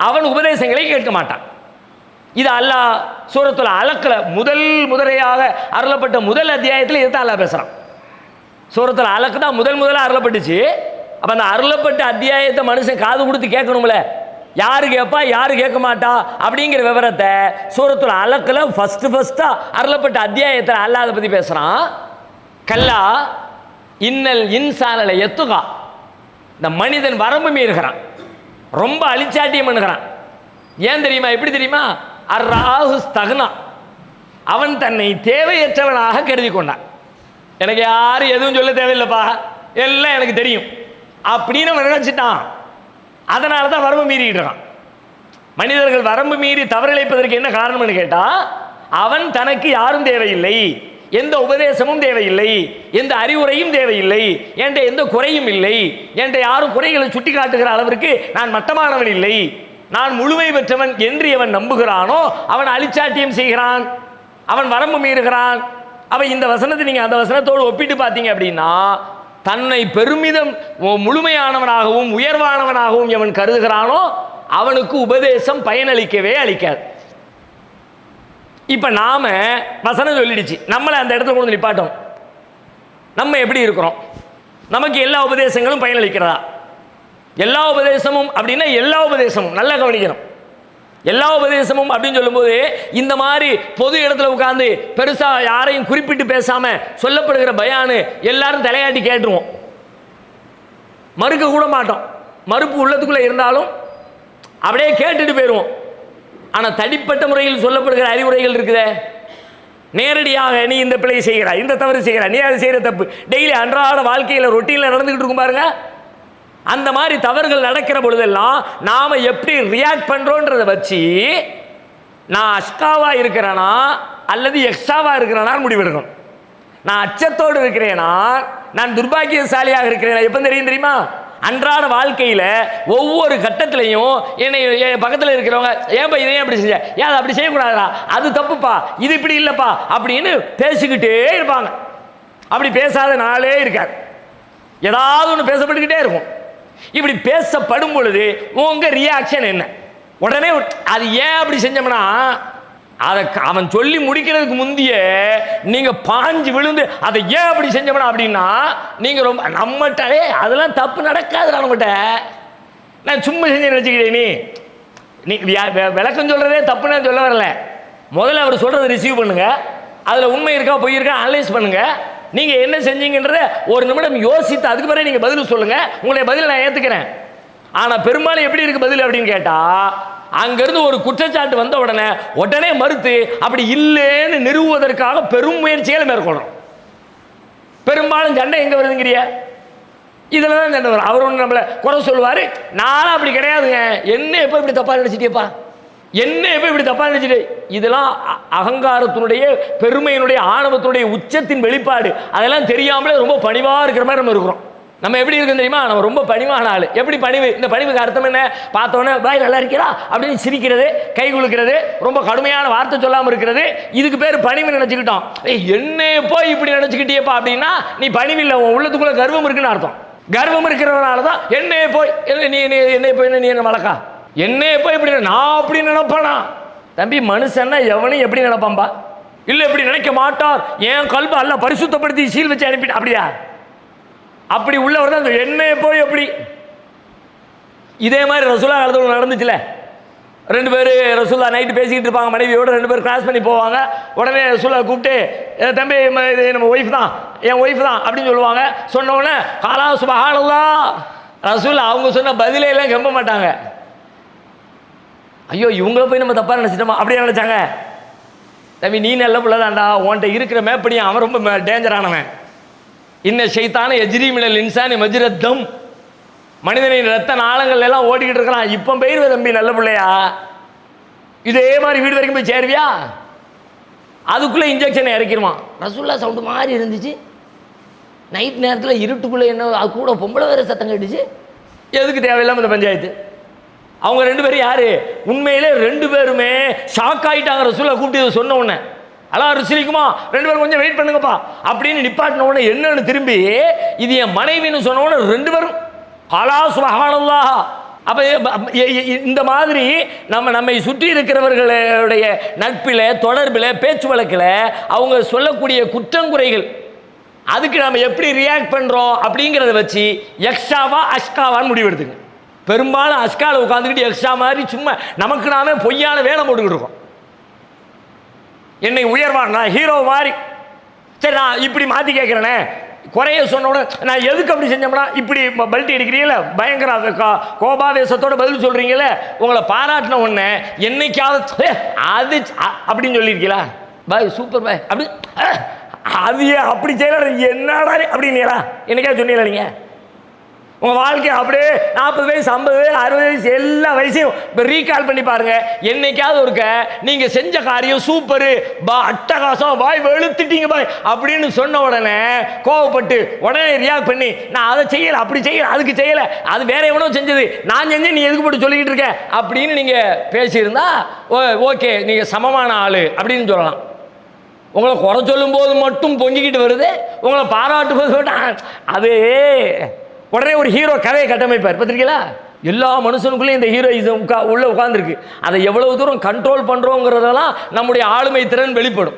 அவன் உபதேசங்களை கேட்க மாட்டான். இது அல்லாஹ் சூரத்துல் அலக்ல முதலையாக அருளப்பட்ட முதல் அத்தியாயத்தில் இதுதான் அல்லாஹ் பேசுகிறான். சூரத்துல் அலக் தான் முதலாக அருளப்பட்டுச்சு. அப்போ அந்த அருளப்பட்ட அத்தியாயத்தை மனுஷன் காது கொடுத்து கேட்கணும்ல. யாரு கேட்பா யாரு கேட்க மாட்டா அப்படிங்கிற விவரத்தை சூரத்துல் அலக்ல ஃபஸ்ட்டாக அருளப்பட்ட அத்தியாயத்தில் அல்லாஹ் அதை பற்றி பேசுகிறான். கல்லா இன்னல் இன்சானல எத்துகா, இந்த மனிதன் வரம்பு மீறுகிறான், ரொம்ப அழிச்சாட்டியம் பண்ணுகிறான். ஏன் தெரியுமா? எப்படி தெரியுமா? அர்ராஹு ஸ்தக்னா, அவன் தன்னை தேவையற்றவனாக கருதி கொண்டான். எனக்கு யாரும் எதுவும் சொல்ல தேவையில்லைப்பா, எல்லாம் எனக்கு தெரியும் அப்படின்னு அவன் நினைச்சிட்டான். அதனால தான் வரம்பு மீறிட்டு இருக்கான். மனிதர்கள் வரம்பு மீறி தவறிழைப்பதற்கு என்ன காரணம்னு கேட்டால், அவன் தனக்கு யாரும் தேவையில்லை, எந்த உபதேசமும் தேவையில்லை, எந்த அறிவுரையும் தேவையில்லை, என்கிட்ட எந்த குறையும் இல்லை, என்கிட்ட யாரும் குறைகளை சுட்டி காட்டுகிற அளவிற்கு நான் மட்டமானவன் இல்லை, நான் முழுமை பெற்றவன் என்று எவன் நம்புகிறானோ அவன் அழிச்சாட்டியம் செய்கிறான், அவன் வரம்பு மீறுகிறான். அவன் இந்த வசனத்தை நீங்கள் அந்த வசனத்தோடு ஒப்பிட்டு பார்த்தீங்க அப்படின்னா, தன்னை பெருமிதம் முழுமையானவனாகவும் உயர்வானவனாகவும் எவன் கருதுகிறானோ அவனுக்கு உபதேசம் பயனளிக்கவே அளிக்காது. இப்போ நாம வசனம் சொல்லிடுச்சு, நம்மளை அந்த இடத்துல கொண்டு நிப்பாட்டோம். நம்ம எப்படி இருக்கிறோம்? நமக்கு எல்லா உபதேசங்களும் பயனளிக்கிறதா? எல்லா உபதேசமும் அப்படின்னா எல்லா உபதேசமும் நல்லா கவனிக்கணும். எல்லா உபதேசமும் அப்படின்னு சொல்லும்போது இந்த மாதிரி பொது இடத்துல உட்கார்ந்து பெருசாக யாரையும் குறிப்பிட்டு பேசாமல் சொல்லப்படுகிற பயானு எல்லாரும் தலையாட்டி கேட்டுருவோம், மறுக்க கூட மாட்டோம். மறுப்பு உள்ளத்துக்குள்ளே இருந்தாலும் அப்படியே கேட்டுட்டு போயிடுவோம். ஆனால் தனிப்பட்ட முறையில் சொல்லப்படுகிற அறிவுரைகள் இருக்குதே, நேரடியாக நீ இந்த பிழை செய்கிற, இந்த தவறு செய்கிற, நீ அதை செய்கிற தப்பு, டெய்லி அன்றாட வாழ்க்கையில் ரொட்டீனில் நடந்துக்கிட்டு இருக்கும் பாருங்க. அந்த மாதிரி தவறுகள் நடக்கிற பொழுதெல்லாம் நாம் எப்படி ரியாக்ட் பண்ணுறோன்றதை வச்சு நான் அஷ்காவாக இருக்கிறேனா அல்லது எக்ஸ்ட்ராவாக இருக்கிறேனான்னு முடிவெடுக்கணும். நான் அச்சத்தோடு இருக்கிறேனா, நான் துர்பாக்கியசாலியாக இருக்கிறேனா எப்போ தெரியுமா? அன்றாட வாழ்க்கையில் ஒவ்வொரு கட்டத்திலையும் என்னை பக்கத்தில் இருக்கிறவங்க ஏன்பா இதையும் அப்படி செஞ்ச, ஏன் அதை அப்படி செய்யக்கூடாதா, அது தப்புப்பா, இது இப்படி இல்லைப்பா அப்படின்னு பேசிக்கிட்டே இருப்பாங்க. அப்படி பேசாத நாளே இருக்காது, ஏதாவது ஒன்று பேசப்பட்டுக்கிட்டே இருக்கும். இப்படி பேசப்படும் பொழுது உங்கள் ரியாக்ஷன் என்ன? உடனே அது ஏன் அப்படி செஞ்சோம்னா அதை அவன் சொல்லி முடிக்கிறதுக்கு முந்தைய நீங்கள் பாஞ்சு விழுந்து அதை ஏன் அப்படி செஞ்சோம்னா அப்படின்னா நீங்கள் ரொம்ப நம்மகிட்டே அதெல்லாம் தப்பு நடக்காது, நம்மகிட்ட நான் சும்மா செஞ்சு நினச்சிக்கிட்டேன். நீ விளக்கம் சொல்கிறதே தப்புன்னு சொல்ல வரல. முதல்ல அவர் சொல்கிறத ரிசீவ் பண்ணுங்கள், அதில் உண்மை இருக்கா பொய் இருக்கா அனலைஸ் பண்ணுங்கள். நீங்கள் என்ன செஞ்சீங்கன்றத ஒரு நிமிடம் யோசித்து அதுக்கு பிறகு நீங்கள் பதில் சொல்லுங்கள். உங்களுடைய பதிலை நான் ஏற்றுக்கிறேன். ஆனால் பெரும்பாலும் எப்படி இருக்குது பதில் அப்படின்னு கேட்டால், அங்கேருந்து ஒரு குற்றச்சாட்டு வந்த உடனே மறுத்து அப்படி இல்லைன்னு நிறுவுவதற்காக பெரும் முயற்சிகளை மேற்கொள்கிறோம். பெரும்பாலும் சண்டை எங்கே வருதுங்கிறிய? இதில் தான் சண்டை வரும். அவர் ஒன்று நம்மளை குறை சொல்லுவார், நானும் அப்படி கிடையாதுங்க, என்ன எப்போ இப்படி தப்பாக நினச்சிட்டியப்பா, என்ன எப்போ இப்படி தப்பாக நினச்சிட்டு. இதெல்லாம் அகங்காரத்தினுடைய பெருமையினுடைய ஆணவத்தினுடைய உச்சத்தின் வெளிப்பாடு. அதெல்லாம் தெரியாமலே ரொம்ப பணிவாக இருக்கிற மாதிரி நம்ம இருக்கிறோம். நம்ம எப்படி இருக்குன்னு தெரியுமா? நம்ம ரொம்ப பணிவான ஆள். எப்படி பணிவு? இந்த பணிவுக்கு அர்த்தம் என்ன? பார்த்தோன்னே பாய் நல்லா இருக்கிறா அப்படின்னு சிரிக்கிறது, கை குலுக்கிறது, ரொம்ப கடுமையான வார்த்தை சொல்லாமல் இருக்கிறது, இதுக்கு பேர் பணிவு நினச்சிக்கிட்டோம். என்ன போய் இப்படி நினச்சிக்கிட்டியப்பா அப்படின்னா நீ பணிவில்லை, உன் உள்ளத்துக்குள்ளே கர்வம் இருக்குன்னு அர்த்தம். கர்வம் இருக்கிறவனால தான் என்ன போய் நீ என்ன போய் நீ என்ன வழக்கா, என்ன போய் இப்படி நான் அப்படி நினைப்பானா? தம்பி, மனுஷன்னா எவனையும் எப்படி நினைப்பான்பா? இல்லை எப்படி நினைக்க மாட்டார், என் கல்வி அல்ல பரிசுத்தப்படுத்தி சீல் வச்சு அனுப்பிட்டு அப்படியா? அப்படி உள்ளவர் தான் என்ன போய் எப்படி. இதே மாதிரி ரசூலா காலத்தில் நடந்துச்சுல, 2 பேர் ரசூல்லா நைட்டு பேசிக்கிட்டு இருப்பாங்க மனைவியோட, 2 பேர் கிராஸ் பண்ணி போவாங்க. உடனே ரசூல்லா கூப்பிட்டு, தம்பி இது நம்ம ஒய்ஃப் தான், என் ஒய்ஃப் தான் அப்படின்னு சொல்லுவாங்க. சொன்ன உடனே காலா சுபஹானல்லாஹ், ரசூல்லா அவங்க சொன்ன பதிலே எல்லாம் கம்ப மாட்டாங்க. ஐயோ இவங்கள போய் நம்ம தப்பாக நினச்சிட்டோமா அப்படியே நினச்சாங்க. தம்பி நீ நல்ல பிள்ளை தான்டா, உன்கிட்ட இருக்கிற மேப்படியும் அவன் ரொம்ப டேஞ்சரானவன். இன்ன ஷைத்தான எஜ்ரீமினல் இன்சானி மஜ்ரத்தம், மனிதனின் ரத்த நாளங்கள் எல்லாம் ஓடிக்கிட்டு இருக்கிறான். இப்போ போயிருவ தம்பி நல்ல பிள்ளையா, இதே மாதிரி வீடு வரைக்கும் போய் சேருவியா? அதுக்குள்ளே இன்ஜெக்ஷனை இறக்கிடுவான். ரசூல்லா சவுண்டு மாதிரி இருந்துச்சு. நைட் நேரத்தில் இருட்டுக்குள்ளே என்ன அது கூட பொம்பளை வேறு சத்தம் கேட்டுச்சு. எதுக்கு தேவையில்லாமல் இந்த பஞ்சாயத்து? அவங்க 2 பேரும் யாரு? உண்மையிலே 2 பேருமே ஷாக் ஆகிட்டாங்க. ரசூல்லா கூப்பிட்டு சொன்ன உடனே அலாம் ருசிலிக்குமா 2 பேரும் கொஞ்சம் வெயிட் பண்ணுங்கப்பா அப்படின்னு நிப்பாட்டின உடனே என்னன்னு திரும்பி இது என் மனைவின்னு சொன்ன உடனே 2 பேரும் காலா சுபஹானல்லாஹ். அப்போ இந்த மாதிரி நம்மை சுற்றி இருக்கிறவர்களுடைய நட்பில், தொடர்பில், பேச்சு வழக்கில் அவங்க சொல்லக்கூடிய குற்றங்குறைகள், அதுக்கு நம்ம எப்படி ரியாக்ட் பண்ணுறோம் அப்படிங்கிறத வச்சு எக்ஸ்ட்ராவா அஷ்காவான்னு முடிவெடுத்துங்க. பெரும்பாலும் அஷ்காவில் உட்காந்துக்கிட்டு எக்ஸ்ட்ரா மாதிரி சும்மா நமக்கு நாமே பொய்யான வேலை போட்டுக்கிட்டு இருக்கோம். என்னை உயர்வான், நான் ஹீரோ மாதிரி, சரி நான் இப்படி மாற்றி கேட்குறேனே, குறைய சொன்ன உடனே நான் எதுக்கு அப்படி செஞ்சோம்னா இப்படி பல்ட்டி அடிக்கிறீங்களே, பயங்கர கோபாவேசத்தோட பதில் சொல்கிறீங்களே, உங்களை பாராட்டின உடனே என்னைக்காவது அது அப்படின்னு சொல்லியிருக்கீங்களா? பாய் சூப்பர் பாய் அப்படி அது அப்படி செய்யல என்னடா அப்படின்னீங்களா? என்னைக்காவது சொன்னீங்களா? நீங்கள் உங்கள் வாழ்க்கை அப்படியே 40 வயசு 50 வயசு 60 வயசு எல்லா வயசையும் இப்போ ரீகால் பண்ணி பாருங்கள். என்னைக்காவது ஒருக்க நீங்கள் செஞ்ச காரியம் சூப்பரு பா அட்டகாசம் பாய் வெளுத்துட்டீங்க பாய் அப்படின்னு சொன்ன உடனே கோவப்பட்டு உடனே ரியாக்ட் பண்ணி நான் அதை செய்யலை அப்படி செய்யலை அதுக்கு செய்யலை அது வேற எவனோ செஞ்சது நான் செஞ்சேன் நீ எதுக்கு போட்டு சொல்லிக்கிட்டு இருக்க அப்படின்னு நீங்கள் பேசியிருந்தா ஓகே நீங்கள் சமமான ஆள் அப்படின்னு சொல்லலாம். உங்களை குறை சொல்லும் போது மட்டும் பொங்கிக்கிட்டு வருது, உங்களை பாராட்டும் போது அது உடனே ஒரு ஹீரோ கதையை கட்டமைப்பார். பார்த்துருக்கீங்களா? எல்லா மனுஷனுக்குள்ளேயும் இந்த ஹீரோயிசம் உள்ளே உட்காந்துருக்கு. அதை எவ்வளவு தூரம் கண்ட்ரோல் பண்ணுறோங்கிறதெல்லாம் நம்முடைய ஆளுமை திறன் வெளிப்படும்.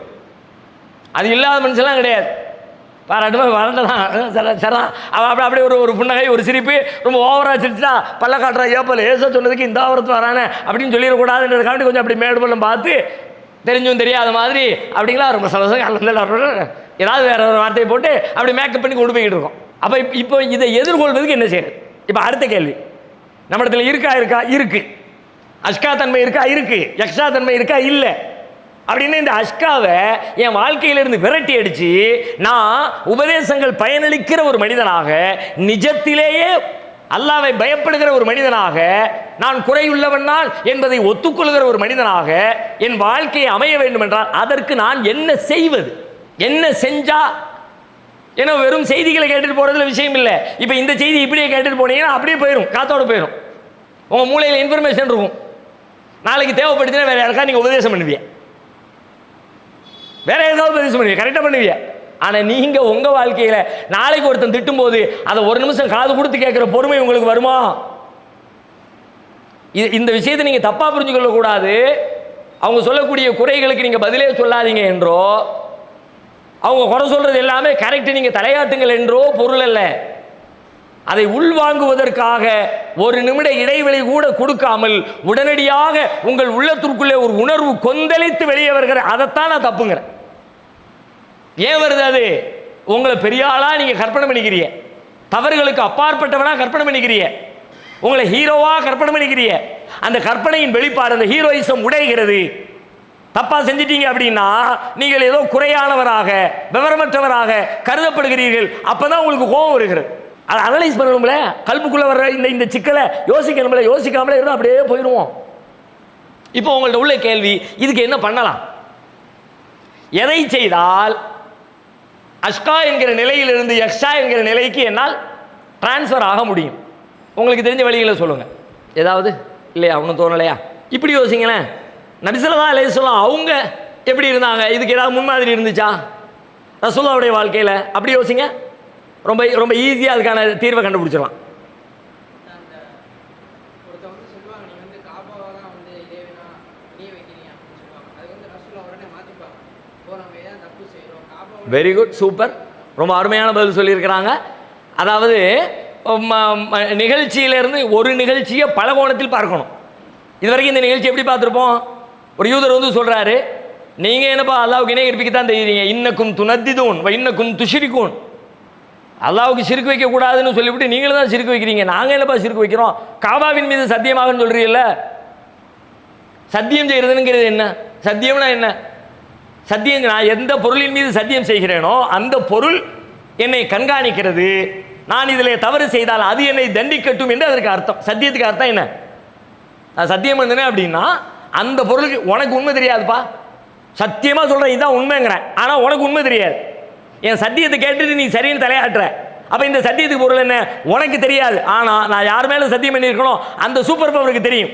அது இல்லாத மனுஷன்லாம் கிடையாது. பாராட்டுமா வரண்டதான் சரா அவள் அப்படியே ஒரு புன்னகை ஒரு சிரிப்பு ரொம்ப ஓவராக சிரிச்சுட்டா பல்ல காட்டுறா ஏப்பல் ஏசோ சொன்னதுக்கு இந்த ஆவரத்து வரானே அப்படின்னு சொல்லிடக்கூடாதுன்றதுக்காண்டி கொஞ்சம் அப்படி மேடு பள்ளம் பார்த்து தெரிஞ்சும் தெரியாத மாதிரி அப்படிங்களா ரொம்ப சந்தோஷம் ஏதாவது வேற ஒரு வார்த்தையை போட்டு அப்படி மேக்கப் பண்ணி கொண்டு போய்கிட்டு இருக்கோம். அப்போ இப்போ இதை எதிர்கொள்வதுக்கு என்ன செய்யுது? இப்போ அடுத்த கேள்வி, நம்ம இடத்துல இருக்கா இருக்கு, அஷ்கா தன்மை இருக்கா இருக்கு, எக்ஸ்ட்ரா தன்மை இருக்கா இல்லை அப்படின்னு இந்த அஷ்காவை என் வாழ்க்கையிலிருந்து விரட்டி அடிச்சு நான் உபதேசங்கள் பயனளிக்கிற ஒரு மனிதனாக, நிஜத்திலேயே அல்லாஹ்வை பயப்படுகிற ஒரு மனிதனாக, நான் குறையுள்ளவன் நான் என்பதை ஒத்துக்கொள்கிற ஒரு மனிதனாக என் வாழ்க்கையை அமைய வேண்டும் என்றால் அதற்கு நான் என்ன செய்வது, என்ன செஞ்சா? ஏன்னா வெறும் செய்திகளை கேட்டுட்டு போகிறதுல விஷயம் இல்லை. இப்போ இந்த செய்தி இப்படியே கேட்டுட்டு போனீங்கன்னா அப்படியே போயிடும், காத்தோடு போயிடும். உங்கள் மூளையில் இன்ஃபர்மேஷன் இருக்கும். நாளைக்கு தேவைப்படுதுன்னா வேற யாருக்கா நீங்கள் உபதேசம் பண்ணுவீங்க, வேற ஏதாவது உபதேசம் பண்ணுவீங்க, கரெக்டாக பண்ணுவீங்க. ஆனால் நீங்கள் உங்கள் வாழ்க்கையில் நாளைக்கு ஒருத்தன் திட்டும்போது அதை ஒரு நிமிஷம் காது கொடுத்து கேட்குற பொறுமை உங்களுக்கு வருமா? இந்த விஷயத்தை நீங்கள் தப்பாக புரிஞ்சுக்கொள்ளக்கூடாது. அவங்க சொல்லக்கூடிய குறைகளுக்கு நீங்கள் பதிலே சொல்லாதீங்க என்றோ, அவங்க குறை சொல்றது எல்லாமே கரெக்ட் நீங்கள் தலையாட்டுங்கள் என்றோ பொருள் அல்ல. அதை உள்வாங்குவதற்காக ஒரு நிமிட இடைவெளி கூட கொடுக்காமல் உடனடியாக உங்கள் உள்ளத்திற்குள்ளே ஒரு உணர்வு கொந்தளித்து வெளியே வருகிற அதைத்தான் நான் தப்புங்கிறேன். ஏன் வருது? அது உங்களை பெரிய ஆளா நீங்க கற்பனை பண்ணிக்கிறீங்க, தவறுகளுக்கு அப்பாற்பட்டவனா கற்பனை பண்ணிக்கிறீங்க, உங்களை ஹீரோவா கற்பனை பண்ணிக்கிறீங்க. அந்த கற்பனையின் வெளிப்பாடு அந்த ஹீரோயிசம் உடைகிறது. தப்பா செஞ்சிட்டீங்க அப்படின்னா நீங்கள் ஏதோ குறையானவராக விவரமற்றவராக கருதப்படுகிறீர்கள். அப்பதான் உங்களுக்கு கோபம் வருகிறது. அதை அனலைஸ் பண்ணணும்ல, கல்புக்குள்ள வர்ற இந்த சிக்கலை யோசிக்கணும்ல, யோசிக்காமலே இருந்தால் அப்படியே போயிடுவோம். இப்போ உங்கள்ட்ட உள்ள கேள்வி, இதுக்கு என்ன பண்ணலாம்? எதை செய்தால் அஷ்கா என்கிற நிலையிலிருந்து எக்ஸ்ட்ரா என்கிற நிலைக்கு என்னால் டிரான்ஸ்ஃபர் ஆக முடியும்? உங்களுக்கு தெரிஞ்ச வழிகளை சொல்லுங்க. ஏதாவது இல்லையா? ஒன்றும் தோணலையா? இப்படி யோசிங்களேன். நபி ஸல்லல்லாஹு அலைஹி வஸல்லம் அவங்க எப்படி இருந்தாங்க? இதுக்கு ஏதாவது முன்மாதிரி இருந்துச்சா ரசூலுல்லாஹ்வுடைய வாழ்க்கையில்? அப்படி யோசிங்க. ரொம்ப ரொம்ப ஈஸியாக அதுக்கான தீர்வை கண்டுபிடிச்சிடலாம். வெரி குட், சூப்பர், ரொம்ப அருமையான பதில் சொல்லியிருக்கிறாங்க. அதாவது நிகழ்ச்சியிலேருந்து ஒரு நிகழ்ச்சியை பல கோணத்தில் பார்க்கணும். இது வரைக்கும் இந்த நிகழ்ச்சி எப்படி பார்த்துருப்போம்? ஒரு யூதர் வந்து சொல்கிறாரு, நீங்கள் என்னப்பா அல்லாவுக்கு இணை கற்பிக்கத்தான் தெரியுறீங்க, இன்னக்கும் துனத்திதூன் இன்னக்கும் துஷிரிக்கூன், அல்லாவுக்கு சிறுக்கு வைக்கக்கூடாதுன்னு சொல்லிவிட்டு நீங்களும் தான் சிறுக்கு வைக்கிறீங்க, நாங்கள் என்னப்பா சிறுக்கு வைக்கிறோம்? காபாவின் மீது சத்தியமாகன்னு சொல்கிறீங்கல்ல, சத்தியம் செய்கிறதுங்கிறது என்ன? சத்தியம்னா என்ன? சத்தியம், நான் எந்த பொருளின் மீது சத்தியம் செய்கிறேனோ அந்த பொருள் என்னை கண்காணிக்கிறது, நான் இதில் தவறு செய்தால் அது என்னை தண்டிக்கட்டும் என்று அதற்கு அர்த்தம். சத்தியத்துக்கு அர்த்தம் என்ன? நான் சத்தியம் பண்ணினேன் அப்படின்னா அந்த பொருளுக்கு உனக்கு உண்மை தெரியாதுப்பா, சத்தியமாக சொல்கிறேன் இதுதான் உண்மைங்கிறேன், ஆனால் உனக்கு உண்மை தெரியாது. என் சத்தியத்தை கேட்டுட்டு நீ சரின்னு தலையாட்டுற, அப்போ இந்த சத்தியத்துக்கு பொருள் என்ன? உனக்கு தெரியாது, ஆனால் நான் யார் மேலே சத்தியம் பண்ணியிருக்கணும் அந்த சூப்பர் பவருக்கு தெரியும்.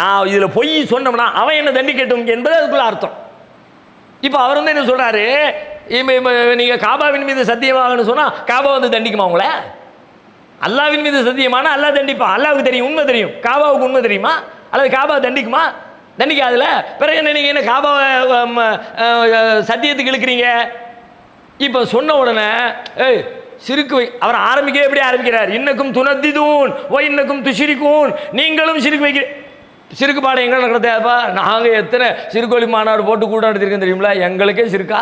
நான் இதில் பொய் சொன்னோம்னா அவன் என்ன தண்டிக்கட்டும் என்பது அதுக்குள்ள அர்த்தம். இப்போ அவர் வந்து என்ன சொல்கிறாரு, நீங்கள் காபாவின் மீது சத்தியமாகன்னு சொன்னால் காபா வந்து தண்டிக்குமா உங்களை? அல்லாவின் மீது சத்தியமான அல்லாஹ் தண்டிப்பான், அல்லாவுக்கு தெரியும், உண்மை தெரியும். காபாவுக்கு உண்மை தெரியுமா? அல்லது காபா தண்டிக்குமா? தண்டிக்காதுல. பிறகு என்ன நீங்கள் என்ன காபாவை சத்தியத்துக்கு இழுக்கிறீங்க? இப்போ சொன்ன உடனே ஏய் சிறுக்கு வை, அவர் ஆரம்பிக்க எப்படி ஆரம்பிக்கிறார்? இன்னக்கும் துனத்திதூன் இன்னக்கும் துஷிரிக்கூன், நீங்களும் சிறுக்கு வைக்கிற. சிறுக்கு பாடம் எங்கே நடக்கிறதேப்பா? நாங்கள் எத்தனை சிறுகோழி மாநாடு போட்டு கூட நடத்திருக்கேன் தெரியுங்களா? எங்களுக்கே சிறுக்கா,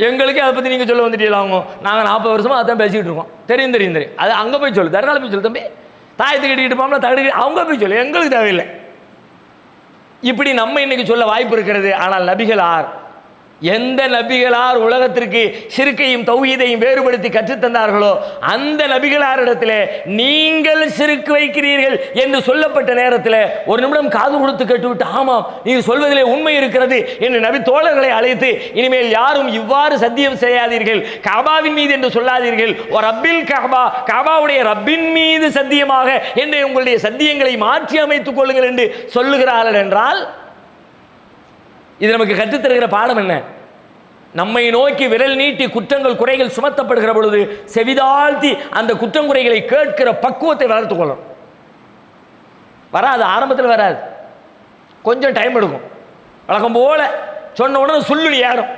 எங்களுக்கே அதை பற்றி நீங்கள் சொல்ல வந்துட்டீங்களா? அவங்க நாங்கள் 40 வருஷமாக அதான் பேசிக்கிட்டு இருக்கோம். தெரியும் தெரியும் தெரியும், அது அங்கே போய் சொல்லு, தர்காவில் போய் சொல்லு, தம்பி தாயத்து கட்டிக்கிட்டு போம்ல தகடு அவங்க போய் சொல்லு, எங்களுக்கு தேவையில்லை. இப்படி நம்ம இன்னைக்கு சொல்ல வாய்ப்பு இருக்கிறது. ஆனால் நபிகளார், எந்த நபிகளார் உலகத்திற்கு சிறுக்கையும் தௌஹீதையும் வேறுபடுத்தி கற்றுத்தந்தார்களோ அந்த நபிகளாரிடத்தில் நீங்கள் சிறுக்கு வைக்கிறீர்கள் என்று சொல்லப்பட்ட நேரத்தில் ஒரு நிமிடம் காது கொடுத்து கேட்டுவிட்டு, ஆமாம் நீங்கள் சொல்வதிலே உண்மை இருக்கிறது என்று நபி தோழர்களை அழைத்து, இனிமேல் யாரும் இவ்வாறு சத்தியம் செய்யாதீர்கள், காபாவின் மீது என்று சொல்லாதீர்கள், ஒரு ரப்பில் காபா, காபாவுடைய ரப்பின் மீது சத்தியமாக என்று உங்களுடைய சத்தியங்களை மாற்றி அமைத்துக் கொள்ளுங்கள் என்று சொல்லுகிறார்கள். என்றால் இது நமக்கு கற்றுத்தருகிற பாடம் என்ன? நம்மை நோக்கி விரல் நீட்டி குற்றங்கள் குறைகள் சுமத்தப்படுகிற பொழுது செவிதாழ்த்தி அந்த குற்றம் குறைகளை கேட்கிற பக்குவத்தை வளர்த்துக் கொள்ளணும். வராது, ஆரம்பத்தில் வராது, கொஞ்சம் டைம் எடுக்கும். வழக்கம் போல சொன்ன உடனே சொல்லு ஏறும்.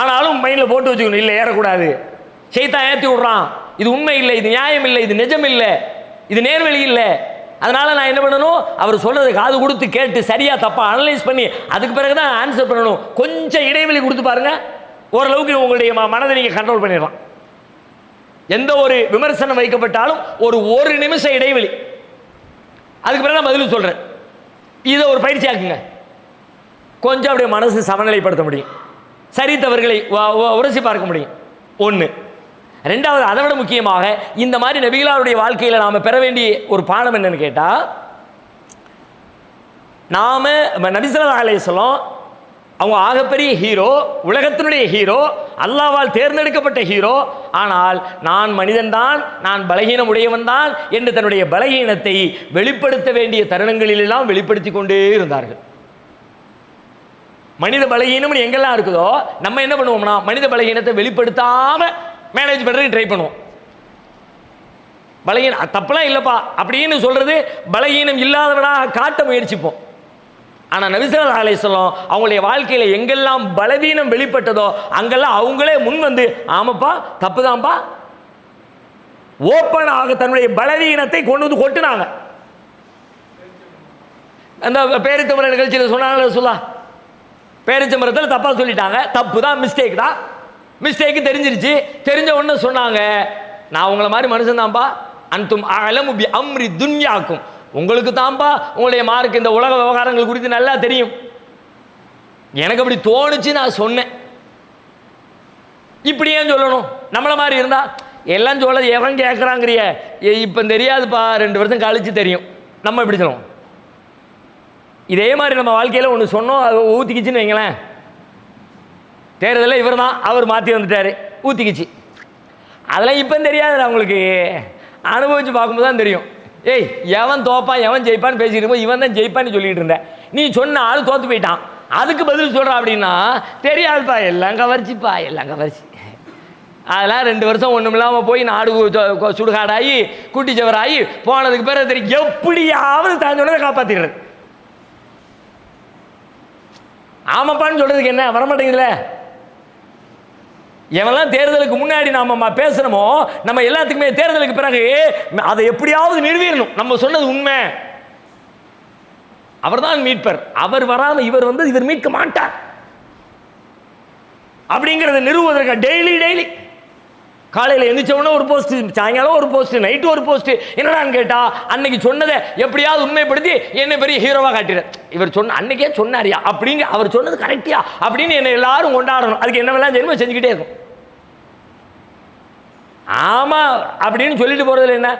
ஆனாலும் மைண்டில் போட்டு வச்சுக்கணும், இல்லை ஏறக்கூடாது, ஷைத்தான் ஏற்றி விடுறான், இது உண்மை இல்லை, இது நியாயம் இல்லை, இது நிஜம் இல்லை, இது நேர்வழி இல்லை. அதனால் நான் என்ன பண்ணணும்? அவர் சொல்கிறத காது கொடுத்து கேட்டு சரியாக தப்பாக அனலைஸ் பண்ணி அதுக்கு பிறகு தான் ஆன்சர் பண்ணணும். கொஞ்சம் இடைவெளி கொடுத்து பாருங்கள், ஓரளவுக்கு உங்களுடைய மனதை நீங்கள் கண்ட்ரோல் பண்ணிடலாம். எந்த ஒரு விமர்சனம் வைக்கப்பட்டாலும் ஒரு நிமிஷம் இடைவெளி, அதுக்கு பிறகு நான் பதில் சொல்கிறேன். இதை ஒரு பயிற்சி ஆக்குங்க, கொஞ்சம் அப்படியே மனசு சமநிலைப்படுத்த முடியும், சரி தவறுகளை உரசி பார்க்க முடியும். ஒன்று. ரெண்டாவது, அதை விட முக்கியமாக இந்த மாதிரி நபிகளாருடைய வாழ்க்கையில் நாம் பெற வேண்டிய ஒரு பாடம் என்னன்னு கேட்டால், நாம் நபி ஸல்லல்லாஹு அலைஹி வஸல்லம் அவங்க ஆகப்பெரிய ஹீரோ, உலகத்தினுடைய ஹீரோ, அல்லாஹ்வால் தேர்ந்தெடுக்கப்பட்ட ஹீரோ. ஆனால் நான் மனிதன்தான், நான் பலகீனம் உடையவன் தான் என்று தன்னுடைய பலகீனத்தை வெளிப்படுத்த வேண்டிய தருணங்களிலெல்லாம் வெளிப்படுத்தி கொண்டே இருந்தார்கள். மனித பலகீனம் எங்கெல்லாம் இருக்குதோ நம்ம என்ன பண்ணுவோம்னா மனித பலகீனத்தை வெளிப்படுத்தாமல் மேனேஜ் பண்ணுறதுக்கு ட்ரை பண்ணுவோம். பலகீனம் தப்பெல்லாம் இல்லைப்பா அப்படின்னு சொல்கிறது பலகீனம் இல்லாதவனாக காட்ட முயற்சிப்போம். ஆனால் நபி ஸல்லல்லாஹு அலைஹி வஸல்லம் அவங்களுடைய வாழ்க்கையில் எங்கெல்லாம் பலவீனம் வெளிப்பட்டதோ அங்கெல்லாம் அவங்களே முன் வந்து ஆமாப்பா தப்பு தான்ப்பா ஓப்பனாக தன்னுடைய பலவீனத்தை கொண்டு வந்து கொட்டுனாங்க. அந்த பேரிச்சம்பரம் நிகழ்ச்சியில் சொன்னாங்க, சொல்லா பேரிச்சம்பரத்தில் தப்பாக சொல்லிட்டாங்க, தப்பு தான், மிஸ்டேக் தான், மிஸ்டேக்கு தெரிஞ்சிருச்சு. தெரிஞ்ச உடனே சொன்னாங்க, நான் உங்களை மாதிரி மனுஷன் தான்ப்பா, அன்தும் அலமு பி அம்ரி துன்யாக்கும், உங்களுக்கு தான்ப்பா உங்களுடைய மார்க் இந்த உலக விவகாரங்கள் குறித்து நல்லா தெரியும், எனக்கு அப்படி தோணுச்சு நான் சொன்னேன். இப்படி ஏன் சொல்லணும்? நம்மளை மாதிரி இருந்தா எல்லாம் சொல்ல எவன் கேட்குறாங்கிறிய, இப்போ தெரியாதுப்பா 2 வருஷம் கழிச்சு தெரியும், நம்ம இப்படி சொல்லுவோம். இதே மாதிரி நம்ம வாழ்க்கையில் ஒன்று சொன்னோம், அது ஊற்றிக்கிச்சின்னு வைங்களேன், தேர்தலில் இவர் தான், அவர் மாற்றி வந்துட்டார், ஊற்றிக்கிச்சு. அதெல்லாம் இப்போ தெரியாது, அவங்களுக்கு அனுபவித்து பார்க்கும்போது தான் தெரியும். ஏய் எவன் தோப்பா எவன் ஜெயிப்பான்னு பேசிட்டு இருக்கும்போது இவன் தான் ஜெயிப்பான்னு சொல்லிட்டு இருந்தேன், நீ சொன்ன ஆள் தோற்று போயிட்டான், அதுக்கு பதில் சொல்கிறான் அப்படின்னா தெரியாதுப்பா, எல்லாம் கவர்ச்சிப்பா, எல்லாம் கவர்ச்சி. அதெல்லாம் 2 வருஷம் ஒன்றும் இல்லாமல் போய் நாடு சுடுகாடாகி குட்டிச்சவராகி போனதுக்கு பிறகு தெரியும் எப்படியாவது தான் சொன்னதை காப்பாற்றிடுறது. ஆமாப்பான்னு சொல்கிறதுக்கு என்ன வரமாட்டேங்குதுல, எவெல்லாம் தேர்தலுக்கு முன்னாடி நாம பேசணுமோ நம்ம எல்லாத்துக்குமே தேர்தலுக்கு பிறகு அதை எப்படியாவது நிறுவிடணும். நம்ம சொன்னது உண்மை, அவர் தான் மீட்பர், அவர் வராம இவர் வந்து இவர் மீட்க மாட்டார் அப்படிங்கிறத நிறுவுவதற்கு டெய்லி காலையில் எந்திரிச்சவொடனே ஒரு போஸ்ட், சாயங்காலம் ஒரு போஸ்ட், நைட்டு ஒரு போஸ்ட். என்னடான்னு கேட்டா அன்னைக்கு சொன்னதை எப்படியாவது உண்மைப்படுத்தி என்ன பெரிய ஹீரோவாக காட்டிடுற. இவர் சொன்ன அன்னைக்கே சொன்னாரியா அப்படிங்க, அவர் சொன்னது கரெக்டியா அப்படின்னு என்ன எல்லாரும் கொண்டாடணும். அதுக்கு என்னவெல்லாம் செய்யணுமோ செஞ்சுக்கிட்டே இருக்கும். ஆமா அப்படின்னு சொல்லிட்டு போறதுல என்ன,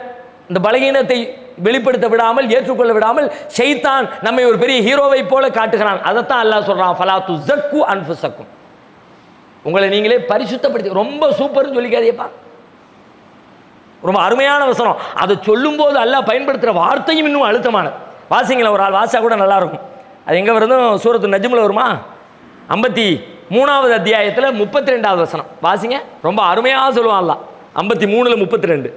இந்த பலகீனத்தை வெளிப்படுத்த விடாமல் ஏற்றுக்கொள்ள விடாமல் ஷைத்தான் நம்மை ஒரு பெரிய ஹீரோவை போல காட்டுகிறான். அதைத்தான் அல்லாஹ் சொல்றான், ஃபலா துஸக்கு அன்ஃபுஸக்கும், உங்களை நீங்களே பரிசுத்தப்படுத்தி. ரொம்ப சூப்பர்னு சொல்லிக்காதேப்பா, ரொம்ப அருமையான வசனம். அதை சொல்லும்போது அல்லாஹ் பயன்படுத்துகிற வார்த்தையும் இன்னும் அழுத்தமானது. வாசிங்களேன், ஒரு ஆள் வாசா கூட நல்லா இருக்கும். அது எங்கே வருதும் சூரத்து நஜ்மில் வருமா, 53வது அத்தியாயத்தில் 32வது வசனம் வாசிங்க. ரொம்ப அருமையாக சொல்லுவான் அல்லாஹ். 53:32.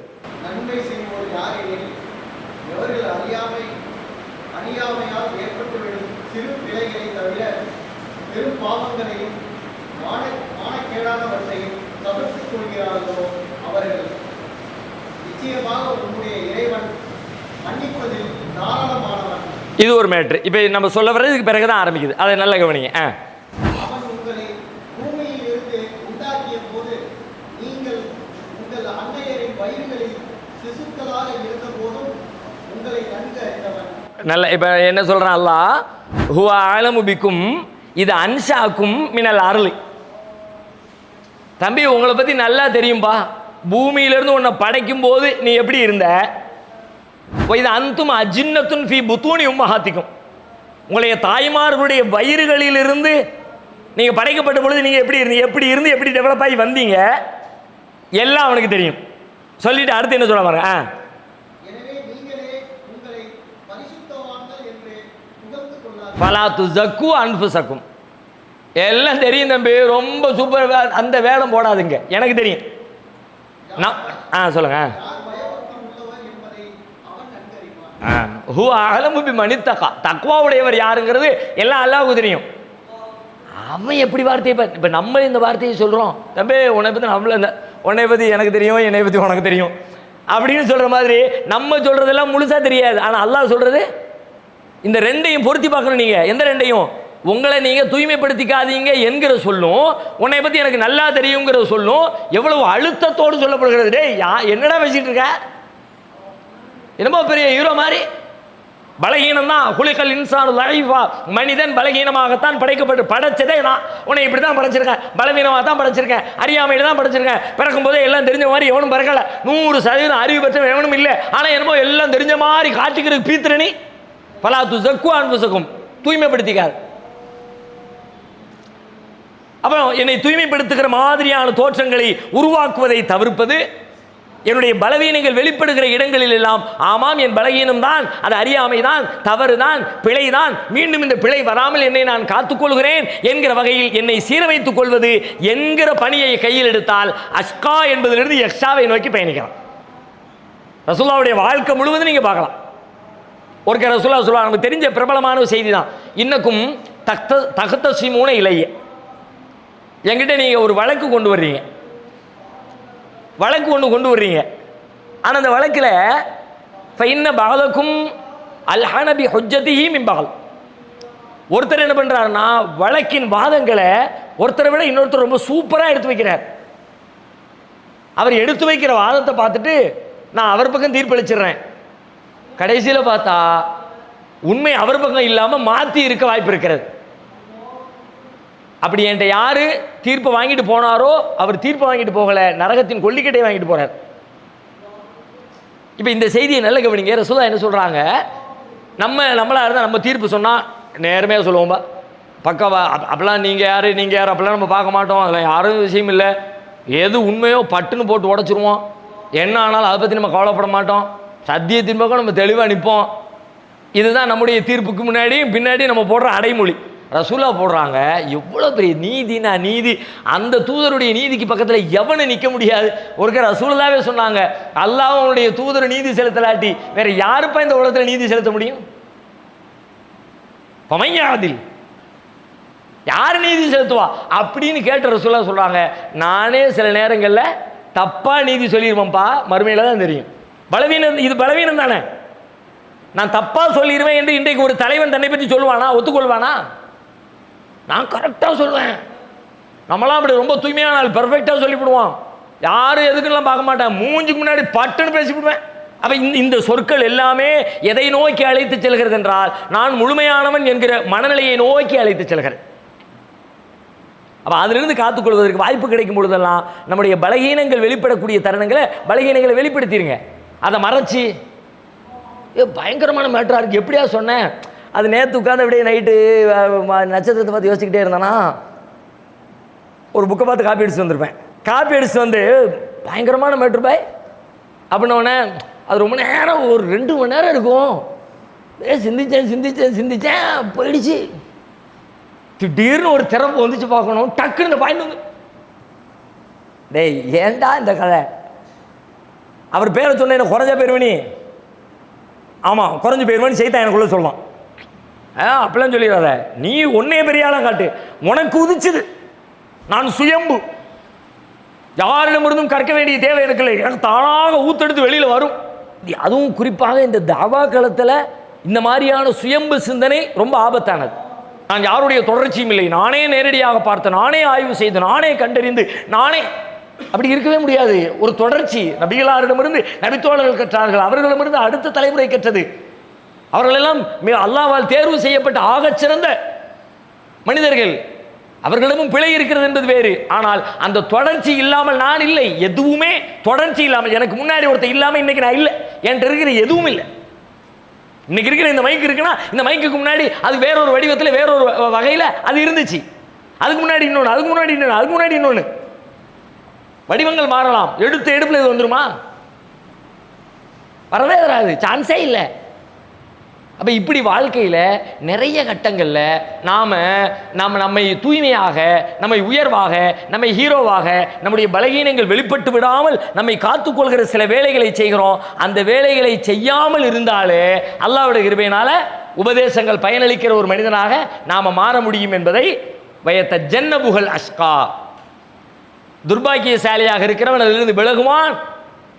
நன்மை செய்வோர் யாரெனில் எவர்கள் அறியாமையால் ஏற்பட்டுவிடும் சிறு பிழைகளை தவிர பெரும் பாவங்களையும் மானக்கேடானவற்றையும் தவிர்த்துக் கொள்கிறார்களோ அவர்கள் நிச்சயமாக உன்னுடைய இறைவன் மன்னிப்பதில் தாராளமானவன். இது ஒரு மேட்ரு. இப்போ நம்ம சொல்ல வர்றதுக்கு பிறகு தான் ஆரம்பிக்குது, அதை நல்ல கவனிங்க. அவன் உங்களை பூமியில் இருந்து உண்டாக்கிய போது நீங்கள் உங்கள் அன்னையரின் வயிறுகளில் சிசுக்களாக இருந்த போதும் உங்களை நன்கு அறிந்தவன். நல்ல. இப்போ என்ன சொல்கிறான் அல்லாஹ், ஹுவ அலமு பிக்கும், இது அன்ஷாக்கும் மினல் அருள். தம்பி உங்களை பற்றி நல்லா தெரியும்பா, பூமியிலிருந்து உன்னை படைக்கும் போது நீ எப்படி இருந்த, இது அந்தும் அஜின்னத்துன் ஃபி புத்தூனி உம்மஹாத்திக்கும், உங்களுடைய தாய்மார்களுடைய வயிறுகளிலிருந்து நீங்கள் படைக்கப்பட்ட பொழுது நீங்கள் எப்படி இருந்து எப்படி டெவலப் ஆகி வந்தீங்க எல்லாம் அவனுக்கு தெரியும். சொல்லிட்டு அடுத்து என்ன சொல்ல பாருங்க, எனவே நீங்களே உங்களை பரிசுத்தவான்கள் என்று புகழ்ந்து கொள்ளாதீர்கள். ஃபலா துஸக்கு அன்ஃபுஸக்கும், எல்லாம் தெரியும் தம்பி, ரொம்ப சூப்பர், அந்த வேடம் போடாதுங்க, எனக்கு தெரியும். நான் சொல்லுங்க. ஹூ அலமு பிமன் இத்தகா, தக்வா உடையவர் யாருங்கிறது எல்லாம் அல்லாஹ்வுக்கு தெரியும். அவன் எப்படி வார்த்தையை இப்போ நம்ம இந்த வார்த்தையை சொல்கிறோம், தம்பி உன்னை பற்றி நம்மள இந்த உன்னை பற்றி எனக்கு தெரியும், என்னை பற்றி உனக்கு தெரியும் அப்படின்னு சொல்கிற மாதிரி நம்ம சொல்கிறதெல்லாம் முழுசாக தெரியாது. ஆனால் அல்லாஹ் சொல்கிறது இந்த ரெண்டையும் பொருத்தி பார்க்கணும். நீங்கள் எந்த ரெண்டையும், உங்களை நீங்கள் தூய்மைப்படுத்திக்காதீங்க என்கிற சொல்லும், உன்னை பற்றி எனக்கு நல்லா தெரியுங்கிற சொல்லும் எவ்வளவு அழுத்தத்தோடு சொல்லப்படுகிறது. டே என்னடா பேசிகிட்டு இருக்க, என்னமோ பெரிய ஹீரோ மாதிரி. பலகீனம் தான், குலிகல் இன்சான் லைஃபா, மனிதன் பலகீனமாகத்தான் படைச்சதே நான் உன்னை இப்படி தான் படைச்சிருக்கேன், பலவீனமாக தான் படைச்சிருக்கேன், அறியாமையில் தான் படைச்சிருக்கேன். பிறக்கும் போதே எல்லாம் தெரிஞ்ச மாதிரி எவனும் பிறக்கலை, 100% அறிவு பெற்ற எவனும் இல்லை. ஆனால் என்னமோ எல்லாம் தெரிஞ்ச மாதிரி காட்டிக்கிறதுக்கு பீத்திரணி. ஃபலா துஸக்கு அன்ஃபுஸக்கும், தூய்மைப்படுத்திக்காது. அப்புறம் என்னை தூய்மைப்படுத்துகிற மாதிரியான தோற்றங்களை உருவாக்குவதை தவிர்ப்பது, என்னுடைய பலவீனங்கள் வெளிப்படுகிற இடங்களில் எல்லாம் ஆமாம் என் பலவீனம் தான், அது அறியாமை தான், தவறு தான், பிழை தான், மீண்டும் இந்த பிழை வராமல் என்னை நான் காத்துக்கொள்கிறேன் என்கிற வகையில் என்னை சீரமைத்துக் கொள்வது என்கிற பணியை கையில் எடுத்தால் அஷ்கா என்பதிலிருந்து யக்ஷாவை நோக்கி பயணிக்கலாம். ரசூலுல்லாஹ்வுடைய வாழ்க்கை முழுவதும் நீங்கள் பார்க்கலாம். ஒரு ரசூலுல்லாஹ் சொல்லுவாங்க, நமக்கு தெரிஞ்ச பிரபலமான செய்தி தான், இன்னக்கும் தகத்த சிமூன இலையே, என்கிட்ட நீங்கள் ஒரு வழக்கு கொண்டு வர்றீங்க, ஆனால் அந்த வழக்கில் ஃபைன்ன பகலக்கும் அல்ஹனபி ஹுஜ்ஜதிஹி மின் பகல், ஒருத்தர் என்ன பண்ணுறாருன்னா வழக்கின் வாதங்களை ஒருத்தரை விட இன்னொருத்தர் ரொம்ப சூப்பராக எடுத்து வைக்கிறார். அவர் எடுத்து வைக்கிற வாதத்தை பார்த்துட்டு நான் அவர் பக்கம் தீர்ப்பளிச்சிடுறேன். கடைசியில் பார்த்தா உண்மை அவர் பக்கம் இல்லாமல் மாற்றி இருக்க வாய்ப்பு இருக்கிறது. அப்படி என்கிட்ட யார் தீர்ப்பை வாங்கிட்டு போனாரோ அவர் தீர்ப்பை வாங்கிட்டு போகலை, நரகத்தின் கொல்லிக்கட்டை வாங்கிட்டு போகிறார். இப்போ இந்த செய்தியை நல்ல கவனிங்க. ரசூலுல்லாஹ் என்ன சொல்கிறாங்க, நம்மளாக இருந்தால் நம்ம தீர்ப்பு சொன்னால் நேர்மையாக சொல்லுவோம்பா, பக்காவா, அப்போல்லாம் நீங்கள் யார் அப்போல்லாம் நம்ம பார்க்க மாட்டோம், அதெல்லாம் யாரும் விஷயம் இல்லை, எது உண்மையோ பட்டுன்னு போட்டு உடச்சிருவோம், என்ன ஆனாலும் அதை பற்றி நம்ம கவலைப்பட மாட்டோம், சத்தியத்தின் பக்கம் நம்ம தெளிவாக நிற்போம். இதுதான் நம்முடைய தீர்ப்புக்கு முன்னாடி பின்னாடி நம்ம போடுற அடைமொழி. ரசூலுல்லாஹ் போடுறாங்க, எவ்வளோ பெரிய நீதினா நீதி, அந்த தூதருடைய நீதிக்கு பக்கத்தில் எவனை நிற்க முடியாது. ஒரு ரசூலுல்லாஹ்வே சொன்னாங்க, அல்லாஹ் அவனுடைய தூதர் நீதி செலுத்தலாட்டி வேற யாருப்பா இந்த உலகத்தில் நீதி செலுத்த முடியும்? பமையாதில் யார் நீதி செலுத்துவா அப்படின்னு கேட்ட ரசூலுல்லாஹ் சொல்கிறாங்க, நானே சில நேரங்களில் தப்பாக நீதி சொல்லிடுவேன்ப்பா, மறுமையில் தான் தெரியும். பலவீனம், இது பலவீனம் தானே. நான் தப்பாக சொல்லிடுவேன் என்று இன்றைக்கு ஒரு தலைவன் தன்னை பற்றி சொல்லுவானா, ஒத்துக்கொள்வானா? நான் கரெக்டாக சொல்லுவேன். நம்மளாம் அப்படி ரொம்ப தூய்மையான ஆள், பெர்ஃபெக்டாக சொல்லிவிடுவோம். யாரும் எதுக்குலாம் பார்க்க மாட்டேன், மூஞ்சுக்கு முன்னாடி பட்டுன்னு பேசிவிடுவேன். அப்போ இந்த சொற்கள் எல்லாமே எதை நோக்கி அழைத்து செல்கிறது என்றால், நான் முழுமையானவன் என்கிற மனநிலையை நோக்கி அழைத்து செல்கிறது. அப்போ அதிலிருந்து காத்துக்கொள்வதற்கு வாய்ப்பு கிடைக்கும் பொழுதெல்லாம் நம்முடைய பலகீனங்கள் வெளிப்படக்கூடிய தருணங்களை பலகீனங்களை வெளிப்படுத்திடுங்க. அதை மறைச்சி பயங்கரமான மேட்டராக இருக்குது எப்படியா சொன்னேன், அது நேற்று உட்காந்து அப்படியே நைட்டு நட்சத்திரத்தை பார்த்து யோசிச்சுக்கிட்டே இருந்தானா, ஒரு புக்கை பார்த்து காப்பி அடிச்சு வந்திருப்பேன். காப்பி அடிச்சு வந்து பயங்கரமான மேட்ரு பாய் அப்படின்னோடனே அது ரொம்ப நேரம், ஒரு 2 மணி நேரம் இருக்கும். சிந்திச்சேன் போயிடுச்சு. திடீர்னு ஒரு திறப்பு வந்துச்சு பார்க்கணும், டக்குன்னு இந்த பாயிண்ட் வந்து, டேய் ஏண்டா இந்த கதை, அவர் பேரை சொன்ன என்ன குறைஞ்ச பேருவனி, ஆமாம் குறைஞ்ச பேருவனி செய்தான் எனக்குள்ள சொல்லலாம். அப்படிலாம் சொல்லிடாத, நீ ஒன்னே பெரிய ஆளாக காட்டு, உனக்கு உதிச்சுது, நான் சுயம்பு, யாரிடமிருந்தும் கற்க வேண்டிய தேவை எனக்கு இல்லை, எனக்கு தானாக ஊத்தெடுத்து வெளியில் வரும். அதுவும் குறிப்பாக இந்த தாவா களத்தில் இந்த மாதிரியான சுயம்பு சிந்தனை ரொம்ப ஆபத்தானது. நான் யாருடைய தொடர்ச்சியும் இல்லை, நானே நேரடியாக பார்த்து, நானே ஆய்வு செய்து, நானே கண்டறிந்து, நானே, அப்படி இருக்கவே முடியாது. ஒரு தொடர்ச்சி நபிகளாரிடமிருந்து நபித்தோழர்கள் கற்றார்கள், அவர்களிடமிருந்து அடுத்த தலைமுறை கற்றது. அவர்களெல்லாம் அல்லாஹ்வால் தேர்வு செய்யப்பட்ட ஆகச்சிறந்த மனிதர்கள். அவர்களிடமும் பிழை இருக்கிறது என்பது வேறு. ஆனால் அந்த தொடர்ச்சி இல்லாமல் நான் இல்லை, எதுவுமே தொடர்ச்சி இல்லாமல், எனக்கு முன்னாடி ஒருத்தர் இல்லாமல் இன்னைக்கு நான் இல்லை, என்கிட்ட இருக்கிற எதுவும் இல்லை. இன்னைக்கு இருக்கிற இந்த மைக் இருக்குன்னா, இந்த மைக்குக்கு முன்னாடி அது வேறொரு வடிவத்தில் வேறொரு வகையில் அது இருந்துச்சு. அதுக்கு முன்னாடி இன்னொன்று, அதுக்கு முன்னாடி இன்னொன்று, அதுக்கு முன்னாடி இன்னொன்று. வடிவங்கள் மாறலாம், எடுத்த எடுப்பில் இது வந்துருமா? வரவே வராது, சான்ஸே இல்லை. அப்போ இப்படி வாழ்க்கையில் நிறைய கட்டங்களில் நம்மை தூய்மையாக, நம்மை உயர்வாக, நம்மை ஹீரோவாக, நம்முடைய பலகீனங்கள் வெளிப்பட்டு விடாமல் நம்மை காத்துக்கொள்கிற சில வேலைகளை செய்கிறோம். அந்த வேலைகளை செய்யாமல் இருந்தாலே அல்லாஹ்வுடைய கிருபையினால் உபதேசங்கள் பயனளிக்கிற ஒரு மனிதனாக நாம் மாற முடியும் என்பதை வயத்த ஜன்னபுகல் அஷ்கா, துர்பாக்கியசாலியாக இருக்கிறவன் அதிலிருந்து விலகுவான்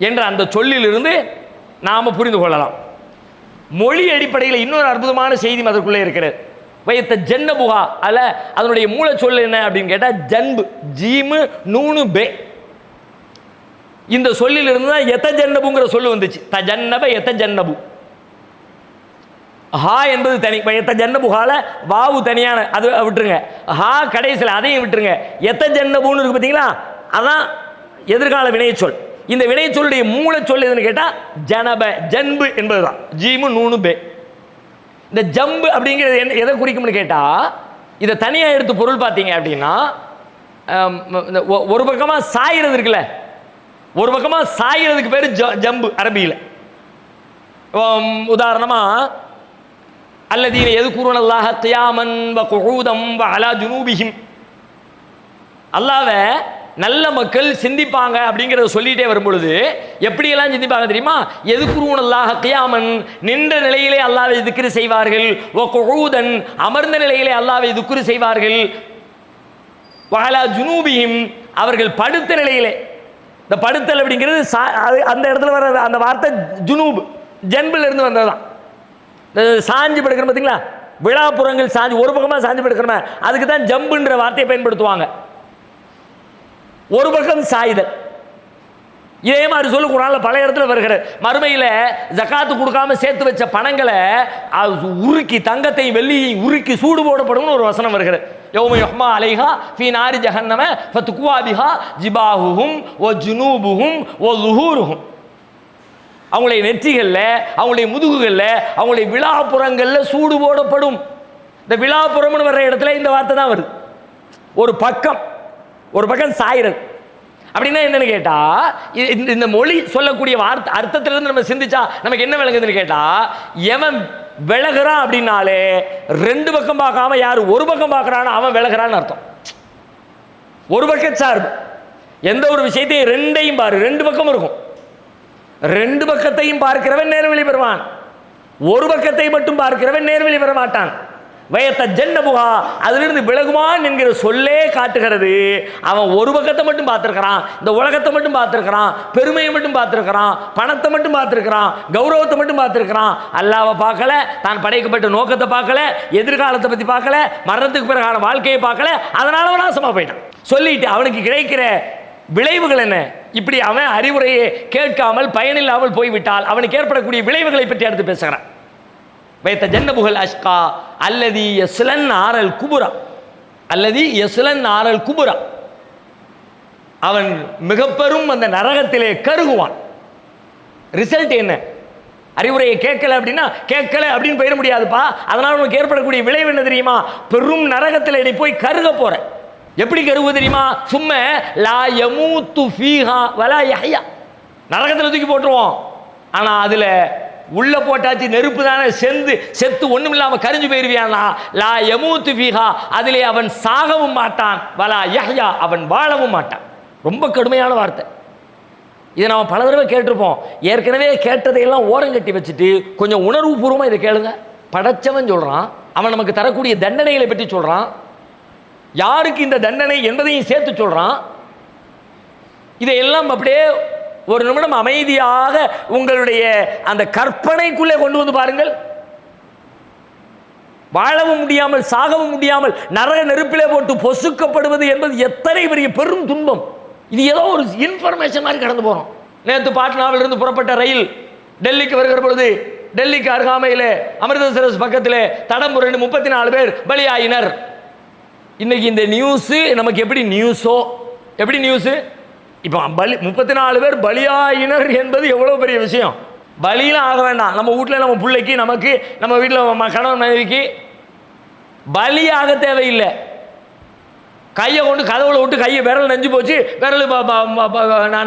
என்ற அந்த சொல்லிலிருந்து நாம் புரிந்து கொள்ளலாம். மொழி அடிப்படையில் இன்னொரு அற்புதமான செய்தி அதற்குள்ளே இருக்கிறது. வயத்த ஜன்னபுகா அல்ல, அதனுடைய மூல சொல் என்ன அப்படின்னு கேட்டால் ஜன்பு, ஜீமு நூனு பே. இந்த சொல்லிலிருந்து தான் எத்த ஜன்னபுங்கிற சொல்லு வந்துச்சு. த ஜன்னப எத்த ஜன்னபு, ஹா என்பது தனி. எத்த ஜன்னபுகால வாவு தனியான, அது விட்டுருங்க. ஹா கடைசியில் அதையும் விட்டுருங்க. எத்த ஜன்னபுன்னு இருக்கு பார்த்தீங்களா, அதான் எதிர்கால வினைச்சொல். இந்த வினைச்சொல்லுடைய மூல சொல் எதுன்னு கேட்டால் ஜனப, ஜன்பு என்பதுதான். ஜீமு நூனு பே. இந்த ஜம்பு அப்படிங்கிறது என்ன, எதை குறிக்கும்னு கேட்டால், இதை தனியாக எடுத்து பொருள் பார்த்தீங்க அப்படின்னா, ஒரு பக்கமாக சாயிறது இருக்குல்ல, ஒரு பக்கமாக சாயிறதுக்கு பேர் ஜம்பு அரபியில். உதாரணமாக அல்லதீன எதுகுருன அல்லாஹ கியாமன் வ குஊதம் வ அலா ஜுனூபிஹிம், அல்லாஹ்வை நல்ல மக்கள் சிந்திப்பாங்க அப்படிங்கிறத சொல்லிகிட்டே வரும்பொழுது எப்படியெல்லாம் சிந்திப்பாங்க தெரியுமா? எதுகுருன அல்லாஹ கியாமன், நின்ற நிலையிலே அல்லாஹ்வை திக்ரு செய்வார்கள். வ குஊதன், அமர்ந்த நிலையிலே அல்லாஹ்வை திக்ரு செய்வார்கள். வ அலா ஜுனூபிஹிம், அவர்கள் படுத்த நிலையிலே. இந்த படுத்தல் அப்படிங்கிறது அந்த இடத்துல வர அந்த வார்த்தை ஜுனூப், ஜன்பில் இருந்து வந்தது தான். சாஞ்சு படுக்கிறோம் பார்த்தீங்களா, விழாப்புறங்கள் சாஞ்சு ஒரு பக்கமாக சாஞ்சு படுக்கிறோமே, அதுக்கு தான் ஜம்புன்ற வார்த்தையை பயன்படுத்துவாங்க. ஒரு பக்கம் சாயுதல். இதே மாதிரி சொல்லு குர்ஆன்ல பல இடத்துல வருகிறது. மறுமையில் ஜகாத்து கொடுக்காம சேர்த்து வச்ச பணங்களை உருக்கி, தங்கத்தை வெள்ளியை உருக்கி சூடு போடப்படும்னு ஒரு வசனம் வருகிறது. யௌம யுஹ்மா அலைஹா ஃபீ நாரி ஜஹன்னம ஃபதுக்வா பிஹா ஜிபாஹுஹும் வ ஜுனூபுஹும் வ ஸுஹூருஹும். அவங்களுடைய நெற்றிகளில், அவங்களுடைய முதுகுகளில், அவங்களுடைய விழாப்புறங்களில் சூடு போடப்படும். இந்த விழாப்புறம்னு வர்ற இடத்துல இந்த வார்த்தை தான் வருது. ஒரு பக்கம் சாயிறது அப்படின்னா என்னன்னு கேட்டால், இந்த மொழி சொல்லக்கூடிய வார்த்தை அர்த்தத்திலிருந்து நம்ம சிந்திச்சா நமக்கு என்ன விளங்குதுன்னு கேட்டால், எவன் விலகிறான் அப்படின்னாலே ரெண்டு பக்கம் பார்க்காம யார் ஒரு பக்கம் பார்க்குறானோ அவன் விலகிறான்னு அர்த்தம். ஒரு பக்கம் சார்பு, எந்த ஒரு விஷயத்தையும் ரெண்டையும் பாரு, ரெண்டு பக்கம் இருக்கும். ரெண்டு பக்கத்தையும் பார்க்கிறவன் நேர்வழி பெறுவான், ஒரு பக்கத்தை மட்டும் பார்க்கிறவன் நேர்வழி பெற மாட்டான். வயத்த ஜன்னபுகா, அதிலிருந்து விலகுவான் என்கிற சொல்லே காட்டுகிறது. அவன் ஒரு பக்கத்தை மட்டும் பார்த்துருக்கிறான், இந்த உலகத்தை மட்டும் பார்த்துருக்கிறான், பெருமையை மட்டும் பார்த்துருக்கிறான், பணத்தை மட்டும் பார்த்துருக்கிறான், கௌரவத்தை மட்டும் பார்த்துருக்கிறான். அல்லாஹ்வை பார்க்கல, தான் படைக்கப்பட்ட நோக்கத்தை பார்க்கல, எதிர்காலத்தை பற்றி பார்க்கல, மரணத்துக்கு பிறகான வாழ்க்கையை பார்க்கல. அதனால அவன் நாசமாக போயிட்டான். சொல்லிட்டு அவனுக்கு கிடைக்கிற விளைவுகள் என்ன? இப்படி அவன் அறிவுரையை கேட்காமல் பயனில்லாமல் போய்விட்டால் அவனுக்கு ஏற்படக்கூடிய விளைவுகளை பற்றி அடுத்து பேசுகிறான். வைத்த ஜன்னபுகள் அஷ்கா அல்லதி யஸ்லன் ஆரல் குபுரா, அல்லதி யஸ்லன் ஆரல் குபுரா, அவன் மிக பெரும் அந்த நரகத்திலே கருகுவான். ரிசல்ட் என்ன? அறிவுரையை கேட்கல அப்படின்னா கேட்கல அப்படின்னு போயிட முடியாதுப்பா. அதனால் உனக்கு ஏற்படக்கூடிய விளைவு என்ன தெரியுமா? பெரும் நரகத்தில் நீ போய் கருக போற. எப்படி கருவு தெரியுமா? சும்மா லா யமூத்து ஃபீஹா வலா யஹ்யா, நரகத்தில் தூக்கி போட்டுருவோம். ஆனால் அதில் உள்ள போட்டாச்சு, நெருப்பு தானே, செத்து ஒன்றும் இல்லாமல் கரிஞ்சு போயிருவியானா. லா யமூத்து ஃபீஹா, அதிலே அவன் சாகவும் மாட்டான், வலா யஹ்யா, அவன் வாழவும் மாட்டான். ரொம்ப கடுமையான வார்த்தை. இதை நம்ம பல தடவை கேட்டிருப்போம். ஏற்கனவே கேட்டதையெல்லாம் ஓரங்கட்டி வச்சுட்டு கொஞ்சம் உணர்வு பூர்வமாக இதை கேளுங்க. படைச்சவன் சொல்கிறான், அவன் நமக்கு தரக்கூடிய தண்டனைகளை பற்றி சொல்கிறான், யாருக்கு இந்த தண்டனை என்பதையும் சேர்த்து சொல்கிறான். இதையெல்லாம் அப்படியே ஒரு நிமிடம் அமைதியாக உங்களுடைய அந்த கற்பனைக்குள்ளே கொண்டு வந்து பாருங்கள். வாழவும் முடியாமல் சாகவும் முடியாமல் நரக நெருப்பிலே போட்டு பொசுக்கப்படுவது என்பது எத்தனை பெரிய பெரும் துன்பம். இது ஏதோ ஒரு இன்ஃபர்மேஷன் மாதிரி கடந்து போகிறோம். நேற்று பாட்னாவில் இருந்து புறப்பட்ட ரயில் டெல்லிக்கு வருகிற பொழுது டெல்லிக்கு அருகாமையில் அமிர்தசரஸ் பக்கத்தில் தடம் புரண்டு 34 பேர் பலியாயினர். இன்னைக்கு இந்த நியூஸு நமக்கு எப்படி நியூஸோ, எப்படி நியூஸு? இப்போ 34 பேர் பலியாயினர் என்பது எவ்வளோ பெரிய விஷயம். பலியெலாம் ஆக வேண்டாம். நம்ம வீட்டில் நம்ம பிள்ளைக்கு, நமக்கு, நம்ம வீட்டில் கணவன் மனைவிக்கு பலியாக தேவையில்லை. கையை கொண்டு கதவுல விட்டு கையை விரல் நெஞ்சு போச்சு, விரல்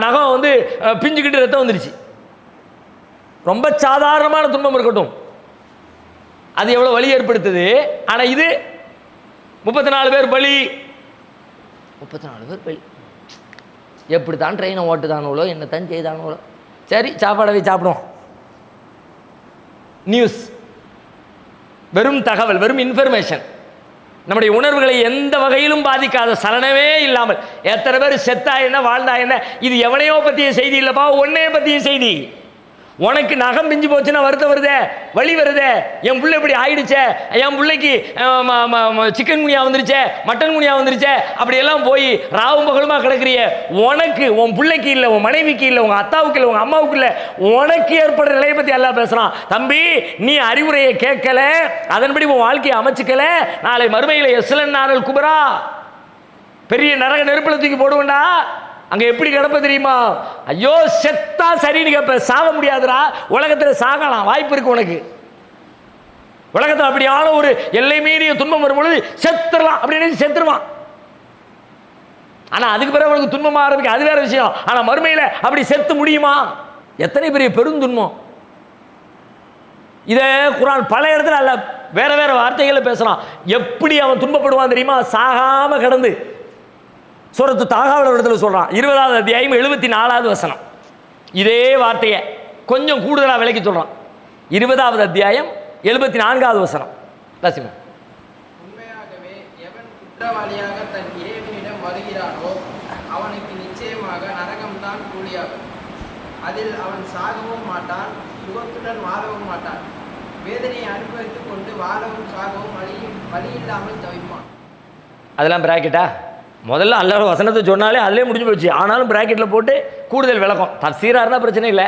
நகம் வந்து பிஞ்சுக்கிட்டு ரத்தம் வந்துருச்சு. ரொம்ப சாதாரணமான துன்பம் இருக்கட்டும், அது எவ்வளோ வலி ஏற்படுத்துது. ஆனால் இது 34 பேர் பலி. 34 பேர் பலி. எப்படி தான் ட்ரெயினை ஓட்டுதானுங்களோ, என்னத்தான் செய்தானுங்களோ. சரி, சாப்பாடவை சாப்பிடுவோம். நியூஸ் வெறும் தகவல், வெறும் இன்ஃபர்மேஷன், நம்முடைய உணர்வுகளை எந்த வகையிலும் பாதிக்காத, சலனமே இல்லாமல். எத்தனை பேர் செத்தா என்ன வாழ்ந்தா என்ன, இது எவனையோ பற்றிய செய்தி இல்லைப்பா, உன்னைய பற்றிய செய்தி. உனக்கு நகம் பிஞ்சு போச்சுன்னா வருத்தம் வருதே, வலி வருதே, என் பிள்ளை இப்படி ஆயிடுச்சே, என் பிள்ளைக்கு சிக்கன் குனியா வந்துருச்சே, மட்டன் குனியா வந்துருச்சே, அப்படியெல்லாம் போய் ராவும் பகலுமா கிடக்குறிய. உனக்கு, உன் பிள்ளைக்கு இல்லை, உன் மனைவிக்கு இல்லை, உங்கள் அத்தாவுக்கு இல்லை, உங்கள் அம்மாவுக்கு இல்லை, உனக்கு ஏற்படுற நிலையை பற்றி எல்லாம் பேசுகிறான். தம்பி, நீ அறிவுரையை கேட்கல, அதன்படி உன் வாழ்க்கையை அமைச்சிக்கல, நாளை மறுமையில் எஸ்லன் நாரல் குபரா, பெரிய நரக நெருப்பில் தூக்கி போடுவேண்டா. அங்கே எப்படி கிடப்ப தெரியுமா? ஐயோ செத்தா சரின்னு கேட்ப, சாக முடியாதுடா. உலகத்தில் சாகலாம், வாய்ப்பு இருக்கு உனக்கு. உலகத்தில் அப்படியான ஒரு எல்லை மீறிய துன்பம் வரும்பொழுது செத்துடலாம் அப்படின்னு செத்துருவான். ஆனால் அதுக்கு பிறகு உனக்கு துன்பமாக ஆரம்பிக்க, அது வேற விஷயம். ஆனால் மறுமையில் அப்படி செத்து முடியுமா? எத்தனை பெரிய பெருந்துன்பம். இதை குர்ஆன் பல இடத்துல அல்ல வேற வேற வார்த்தைகளை பேசுகிறான். எப்படி அவன் துன்பப்படுவான் தெரியுமா? சாகாமல் கடந்து. சூரத்து தாகாவில் இடத்துல சொல்கிறான், 20வது அத்தியாயம் 74வது வசனம். இதே வார்த்தையை கொஞ்சம் கூடுதலாக விளக்கி சொல்கிறான். 20வது அத்தியாயம் 74வது வசனம். லட்சுமி, உண்மையாகவே எவன் குற்றவாளியாக தன் இறைவனிடம் வருகிறானோ அவனுக்கு நிச்சயமாக நரகம்தான் கூலியாகும். அதில் அவன் சாகவும் மாட்டான், சுகத்துடன் வாழவும் மாட்டான். வேதனையை அனுபவித்துக் கொண்டு வாழவும் சாகவும் வழியில்லாமல் தவிப்பான். அதெல்லாம் பிராக்கெட்டா? முதல்ல அல்லாஹ் வசனத்தை சொன்னாலே அதிலே முடிஞ்சு போச்சு. ஆனாலும் பிராக்கெட்டில் போட்டு கூடுதல் விளக்கம். தஃசீராக இருந்தால் பிரச்சனை இல்லை,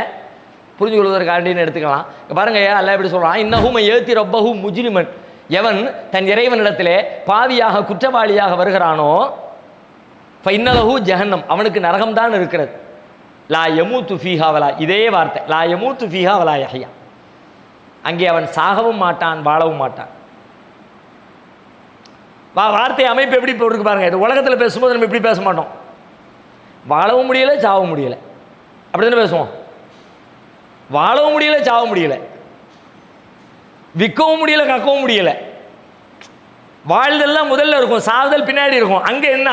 புரிஞ்சு கொள்வதற்காண்டின்னு எடுத்துக்கலாம். பாருங்க, அல்லாஹ் எப்படி சொல்கிறான், இன்னஹும் ஏத்தி ரப்பஹு முஜ்ரிமன், எவன் தன் இறைவனிடத்திலே பாவியாக குற்றவாளியாக வருகிறானோ ஃபைன்னலஹு ஜஹன்னம், அவனுக்கு நரகம்தான் இருக்கிறது. லா யமூத்து ஃபீஹா வலா, இதே வார்த்தை, லா யமூத்து ஃபீஹா வலா யஹ்யா, அங்கே அவன் சாகவும் மாட்டான், வாழவும் மாட்டான். வார்த்தை அமைப்பு எப்படி போட்டுருக்கு பாருங்க. இது உலகத்தில் பேசும்போது நம்ம இப்படி பேச மாட்டோம். வாழவும் முடியலை, சாகவும் முடியலை, அப்படி தானே பேசுவோம். வாழவும் முடியலை, சாகவும் முடியலை, விற்கவும் முடியலை, கக்கவும் முடியலை. வாழ்தெல்லாம் முதல்ல இருக்கும், சாவுதல் பின்னாடி இருக்கும். அங்கே என்ன?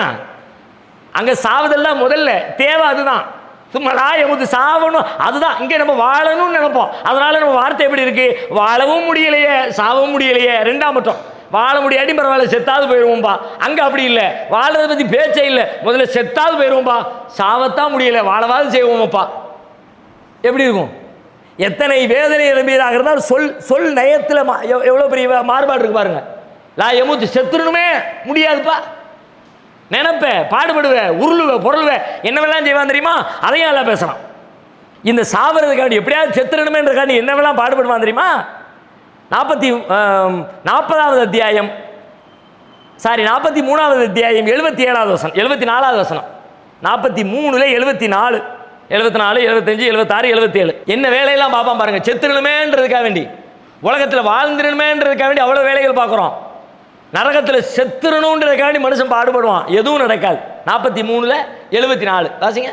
அங்கே சாவுதல் தான் முதல்ல தேவை, அதுதான். சும்மா எமுது சாவணும், அதுதான். இங்கே நம்ம வாழணும்னு நினைப்போம். அதனால நம்ம வார்த்தை எப்படி இருக்கு? வாழவும் முடியலையே, சாவும் முடியலையே, ரெண்டாம் மட்டும். வாழ முடியாட்டி பரவாயில்ல செத்தாவது போயிடுவோம்பா. அங்கே அப்படி இல்லை, வாழறதை பற்றி பேச்சே இல்லை, முதல்ல செத்தாவது போயிடுவோம்பா, சாவத்தான் முடியல வாழவாது செய்வோமப்பா. எப்படி இருக்கும்? எத்தனை வேதனை எழுப்பியதாக இருந்தால் சொல் நயத்தில் எவ்வளோ பெரிய மாறுபாடு இருக்கு பாருங்க. லா எமூத்து செத்துடணுமே முடியாதுப்பா, நினைப்பேன், பாடுபடுவேன், உருளுவேன், பொருளுவேன், என்னவெல்லாம் செய்வான் தெரியுமா, அதையும் எல்லாம் பேசலாம். இந்த சாவறதுக்காண்டி எப்படியாவது செத்துடணுமேன்றக்காண்டி என்னவெல்லாம் பாடுபடுவான் தெரியுமா. 43வது அத்தியாயம் 77வது வசனம், 74வது வசனம், 43ல் 74, 74, 75, 76, 77 என்ன வேலையெல்லாம் பார்ப்பான் பாருங்க. செத்துடணுமேன்றதுக்காக வேண்டி, உலகத்தில் வாழ்ந்துடணுமேன்றதுக்காக வேண்டி அவ்வளோ வேலைகள் பார்க்குறோம். நரகத்தில் செத்துடணுன்றதுக்காக வேண்டி மனுஷன் பாடுபடுவான், எதுவும் நடக்காது. 43ல் 74 வாசிங்க.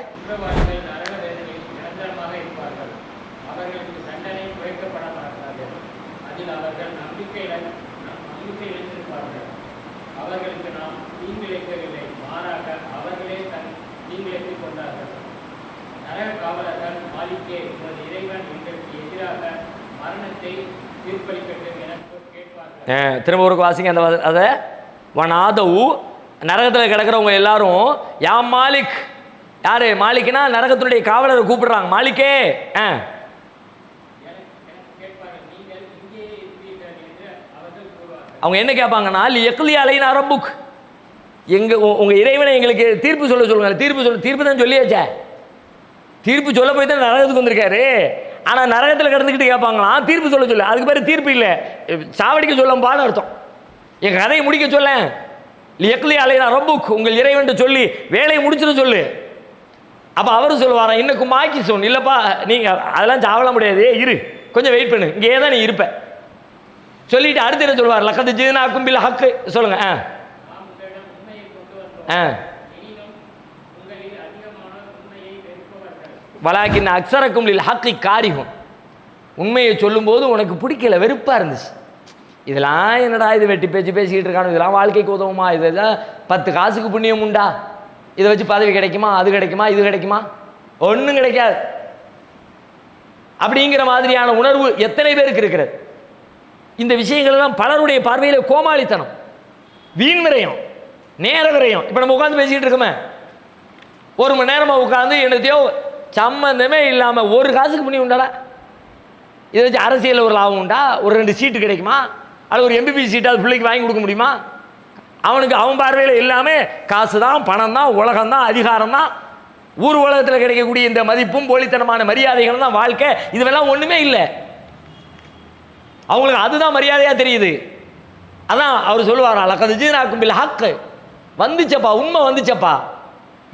திரும்ப ஒரு வாசிங்க அந்த அதை. வனாதவு நரகத்தில் கிடக்கிறவங்க எல்லாரும் யா மாலிக், யாரு மாலிக்னா நரகத்தினுடைய காவலரை கூப்பிடுறாங்க, மாலிக்கே. அவங்க என்ன கேட்பாங்கன்னா, எக்லி அலைனா ரப்புக், உங்கள் இறைவனை எங்களுக்கு தீர்ப்பு சொல்லுங்க. தீர்ப்பு தான் சொல்லியாச்சே, தீர்ப்பு சொல்ல போய் தான் நரகத்துக்கு வந்திருக்காரு. ஆனால் நரகத்தில் கிடந்துக்கிட்டு கேட்பாங்களாம் தீர்ப்பு சொல்ல. அதுக்கு பேர் தீர்ப்பு இல்லை, சாவடிக்க சொல்ல பாடம் அர்த்தம். என் கதையை முடிக்க சொல்ல, எக்லி அலைனா ரப்புக், உங்கள் இறைவன் சொல்லி வேலையை முடிச்சுட்டு சொல்லு. அப்போ அவரும் சொல்லுவாராம், இன்னும் மாக்கி சொல், இல்லைப்பா நீங்கள் அதெல்லாம் சாவல முடியாது, இரு கொஞ்சம் வெயிட் பண்ணு, இங்கே தான் நீ இருப்ப சொல்லிட்டு அடுத்து என்ன சொல்லுவார், லக்கத்து ஜீனா கும்பில் ஹக்கு சொல்லுங்க. வலாக்கின் அக்ஸரக்கும் லில் ஹக்கி காரிகும், உண்மையை சொல்லும்போது உனக்கு பிடிக்கல, வெறுப்பாக இருந்துச்சு. இதெல்லாம் என்னடா இது வெட்டி பேச்சு பேசிக்கிட்டு இருக்கானு, இதெல்லாம் வாழ்க்கைக்கு உதவுமா, இதெல்லாம் 10 காசுக்கு புண்ணியம் உண்டா, இதை வச்சு பதவி கிடைக்குமா, அது கிடைக்குமா, இது கிடைக்குமா, ஒன்றும் கிடைக்காது. அப்படிங்கிற மாதிரியான உணர்வு எத்தனை பேருக்கு இருக்கிறது. இந்த விஷயங்கள்லாம் பலருடைய பார்வையில் கோமாளித்தனம், வீண் விரயம், நேர விரயம். இப்போ நம்ம உட்காந்து பேசிக்கிட்டு இருக்கோமே, 1 மணி நேரமாக உட்காந்து என்னத்தையோ சம்மந்தமே இல்லாமல் 1 காசுக்கு புண்ணியம் உண்டாடா, இதை வச்சு அரசியலில் ஒரு லாபம் உண்டா, ஒரு 2 சீட்டு கிடைக்குமா, அது ஒரு எம்பிபி சீட்டு அது பிள்ளைக்கு வாங்கி கொடுக்க முடியுமா. அவனுக்கு அவன் பார்வையில் எல்லாமே காசு தான், பணம் தான், உலகம் தான், அதிகாரம் தான், ஊர் உலகத்தில் கிடைக்கக்கூடிய இந்த மதிப்பும் போலித்தனமான மரியாதைகள் தான் வாழ்க்கை. இதுவெல்லாம் ஒன்றுமே இல்லை, அவங்களுக்கு அதுதான் மரியாதையாக தெரியுது. அதான் அவர் சொல்லுவாரா, லக்கது ஜீனாக்கும் பில் ஹக்கு, வந்துச்சப்பா உண்மை வந்துச்சப்பா,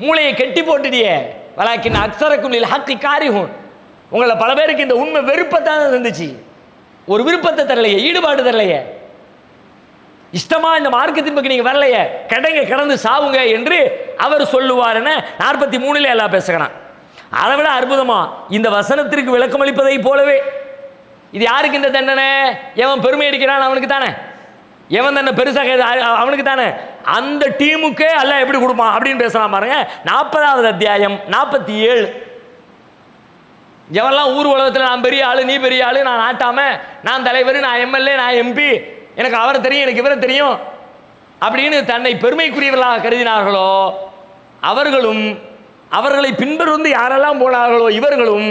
மூளையை கெட்டி போட்டுடியே, வலாக்கின் அக்ஸரக்கும் லில் ஹக்கி காரிஹுன், உங்களை பல பேருக்கு இந்த உண்மை வெறுப்பத்தான் இருந்துச்சு, ஒரு விருப்பத்தை தரலையே, ஈடுபாடு தரலையே, இஷ்டமா இந்த மார்க்கத்தின் பக்கம் நீங்க வரலையே, கடந்து சாவுங்க என்று அவர் சொல்லுவார் என 43ல் எல்லாம் பேசுகிறான். அதை விட அற்புதமா இந்த வசனத்திற்கு விளக்கம் அளிப்பதை போலவே, இது யாருக்கு இந்த தண்டனை, எவன் பெருமை அடிக்கிறான் அவனுக்கு தானே, எவன் தன்னை பெருசாக அவனுக்கு தானே, அந்த டீமுக்கே அல்லாஹ் எப்படி கொடுப்பான் அப்படின்னு பேசலாம் பாருங்க. 40வது அத்தியாயம் 47, எவெல்லாம் ஊர் உலகத்தில் நான் பெரிய ஆளு, நீ பெரிய ஆளு, நான் நாட்டாம, நான் தலைவர், நான் எம்எல்ஏ, நான் எம்பி, எனக்கு அவரை தெரியும், எனக்கு இவரை தெரியும் அப்படின்னு தன்னை பெருமைக்குரியவர்களாக கருதினார்களோ அவர்களும், அவர்களை பின்தொடர்ந்து யாரெல்லாம் போனார்களோ இவர்களும்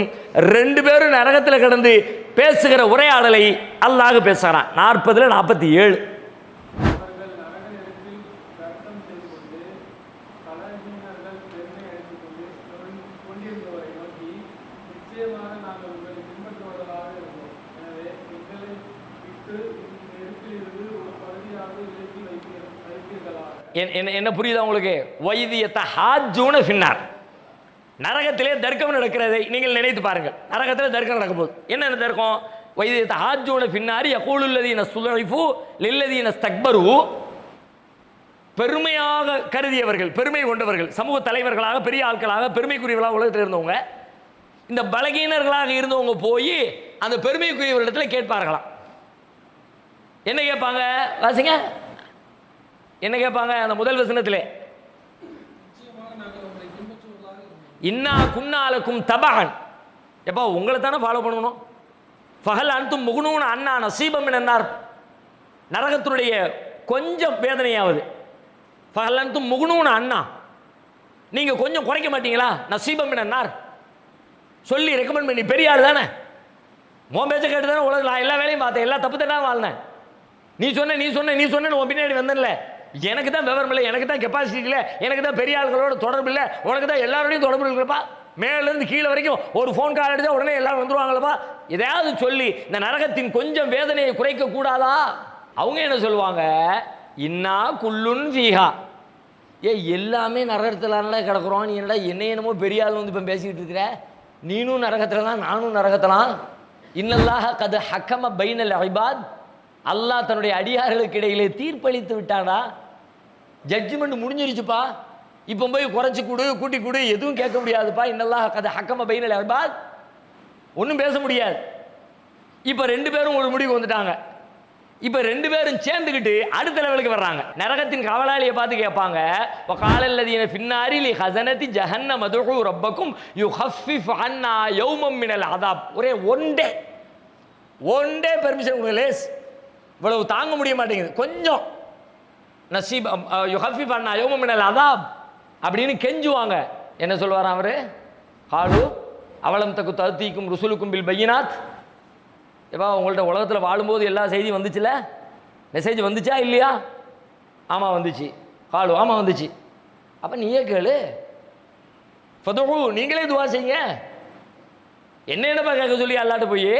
2 பேரும் நரகத்தில் கிடந்து பேசுகிற உரையாடலை அல்லாஹ் பேசுகிறான். 40ல் 47. என்ன புரியுதா உங்களுக்கு? வைத்தியத்தை ஹாஜூன ஃபின்னார், நரகத்திலே தர்க்கம் நடக்கிறதை நீங்கள் நினைத்து பாருங்கள். நரகத்தில் தர்க்கம் நடக்கும் போது என்ன தர்க்கம்? வைத்தியத்தை ஹாஜூன ஃபின்னார் யகூலுல்லதீன சுலைஃபு லில்லதீன ஸ்தக்பரு, பெருமையாக கருதியவர்கள், பெருமை கொண்டவர்கள், சமூக தலைவர்களாக, பெரிய ஆட்களாக, பெருமைக்குரியவர்களாக உலகத்தில் இருந்தவங்க, இந்த பலகீனர்களாக இருந்தவங்க போய் அந்த பெருமைக்குரியவர்களிடத்தில் கேட்பார்களாம். என்ன கேட்பாங்க வாசிங்க, என்ன கேட்பாங்க? அந்த முதல் வசனத்திலே, இன்னா குன்னாலக்கும் தபகன், எப்போ உங்களை தானே ஃபாலோ பண்ணணும், ஃபஹல் அன்தும் முகுனூன் அண்ணா நசீபம் என்னார், நரகத்தினுடைய கொஞ்சம் வேதனையாவது. ஃபஹலன்து முகுனூன அண்ணா, நீங்கள் கொஞ்சம் குறைக்க மாட்டீங்களா? நசீபம் என்னார் சொல்லி ரெக்கமெண்ட் பண்ணி, பெரிய ஆள் தானே, உன் பேச்சை கேட்டு தானே உலக நான் எல்லா வேலையும் பார்த்தேன், எல்லா தப்பு தானே வாழ்னேன். நீ சொன்ன உன் பின்னாடி வந்தேன்ல, எனக்கு தான் விவரம் இல்லை, எனக்கு தான் கெப்பாசிட்டி இல்லை, எனக்கு தான் பெரிய ஆள்களோட தொடர்பு இல்லை, உனக்கு தான் எல்லாரோடையும் தொடர்பு இருக்கிறப்பா, மேலேருந்து கீழே வரைக்கும் ஒரு ஃபோன் கால் அடித்தா உடனே எல்லாரும் வந்துருவாங்களப்பா. எதையாவது சொல்லி இந்த நரகத்தின் கொஞ்சம் வேதனையை குறைக்க கூடாதா? அவங்க என்ன சொல்லுவாங்க, இன்னா குல்லுன் ஃபீஹா, எல்லாமே நரகத்திலான கிடக்குறோம், நீ என்னடா என்னமோ பெரிய ஆள் வந்து இப்போ பேசிக்கிட்டு இருக்கிற, நீனும் நரகத்தில் தான் நானும் நரகத்தலாம். இன்னல்லாஹ கது ஹக்கம பைனல் இபாத், அல்லாஹ் தன்னுடைய அடியார்களுக்கு இடையிலே தீர்ப்பளித்து விட்டானா, ஜட்ஜ்மெண்ட் முடிஞ்சிருச்சுப்பா, இப்போ போய் குறைச்சி கொடு கூட்டி கொடு எதுவும் கேட்க முடியாதுப்பா. இன்னல்லாஹ கது ஹக்கம பைனல் இபாத், ஒன்றும் பேச முடியாது. இப்போ 2 பேரும் ஒரு முடிவு வந்துட்டாங்க. இப்போ 2 பேரும் சேர்ந்துக்கிட்டு அடுத்த லெவலுக்கு வர்றாங்க. நரகத்தின் காவலாளியை பார்த்து கேட்பாங்க, வகாலல்லதீன ஃபின்னாரில் ஹஸனதி ஜஹன்னம துஉ ரப்பக்கும் யுஹஃபிஃப் அன்னா யௌமம் மினல் அதாப். ஒரே ஒன் டே பெர்மிஷன் கொடுங்க, லேஸ், இவ்வளவு தாங்க முடிய மாட்டேங்குது, கொஞ்சம் நசீப் யுஹஃபிஃப் அன்னா யௌமம் மினல் அதாப் அப்படின்னு கெஞ்சுவாங்க. என்ன சொல்லுவாராம் அவர், ஹாலு அவலம் தக்கு தத்தீக்கும் ருசுலுக்கும் பில் பையினாத். எப்பா உங்கள்கிட்ட உலகத்தில் வாழும்போது எல்லா செய்தியும் வந்துச்சுல, மெசேஜ் வந்துச்சா இல்லையா? ஆமாம் வந்துச்சு. ஹாலு ஆமாம் வந்துச்சு. அப்போ நீயே கேளு, ஃபதுஹு நீங்களே துவா செய்யுங்க. என்னப்பா கேட்க சொல்லி அல்லாட்ட போய்,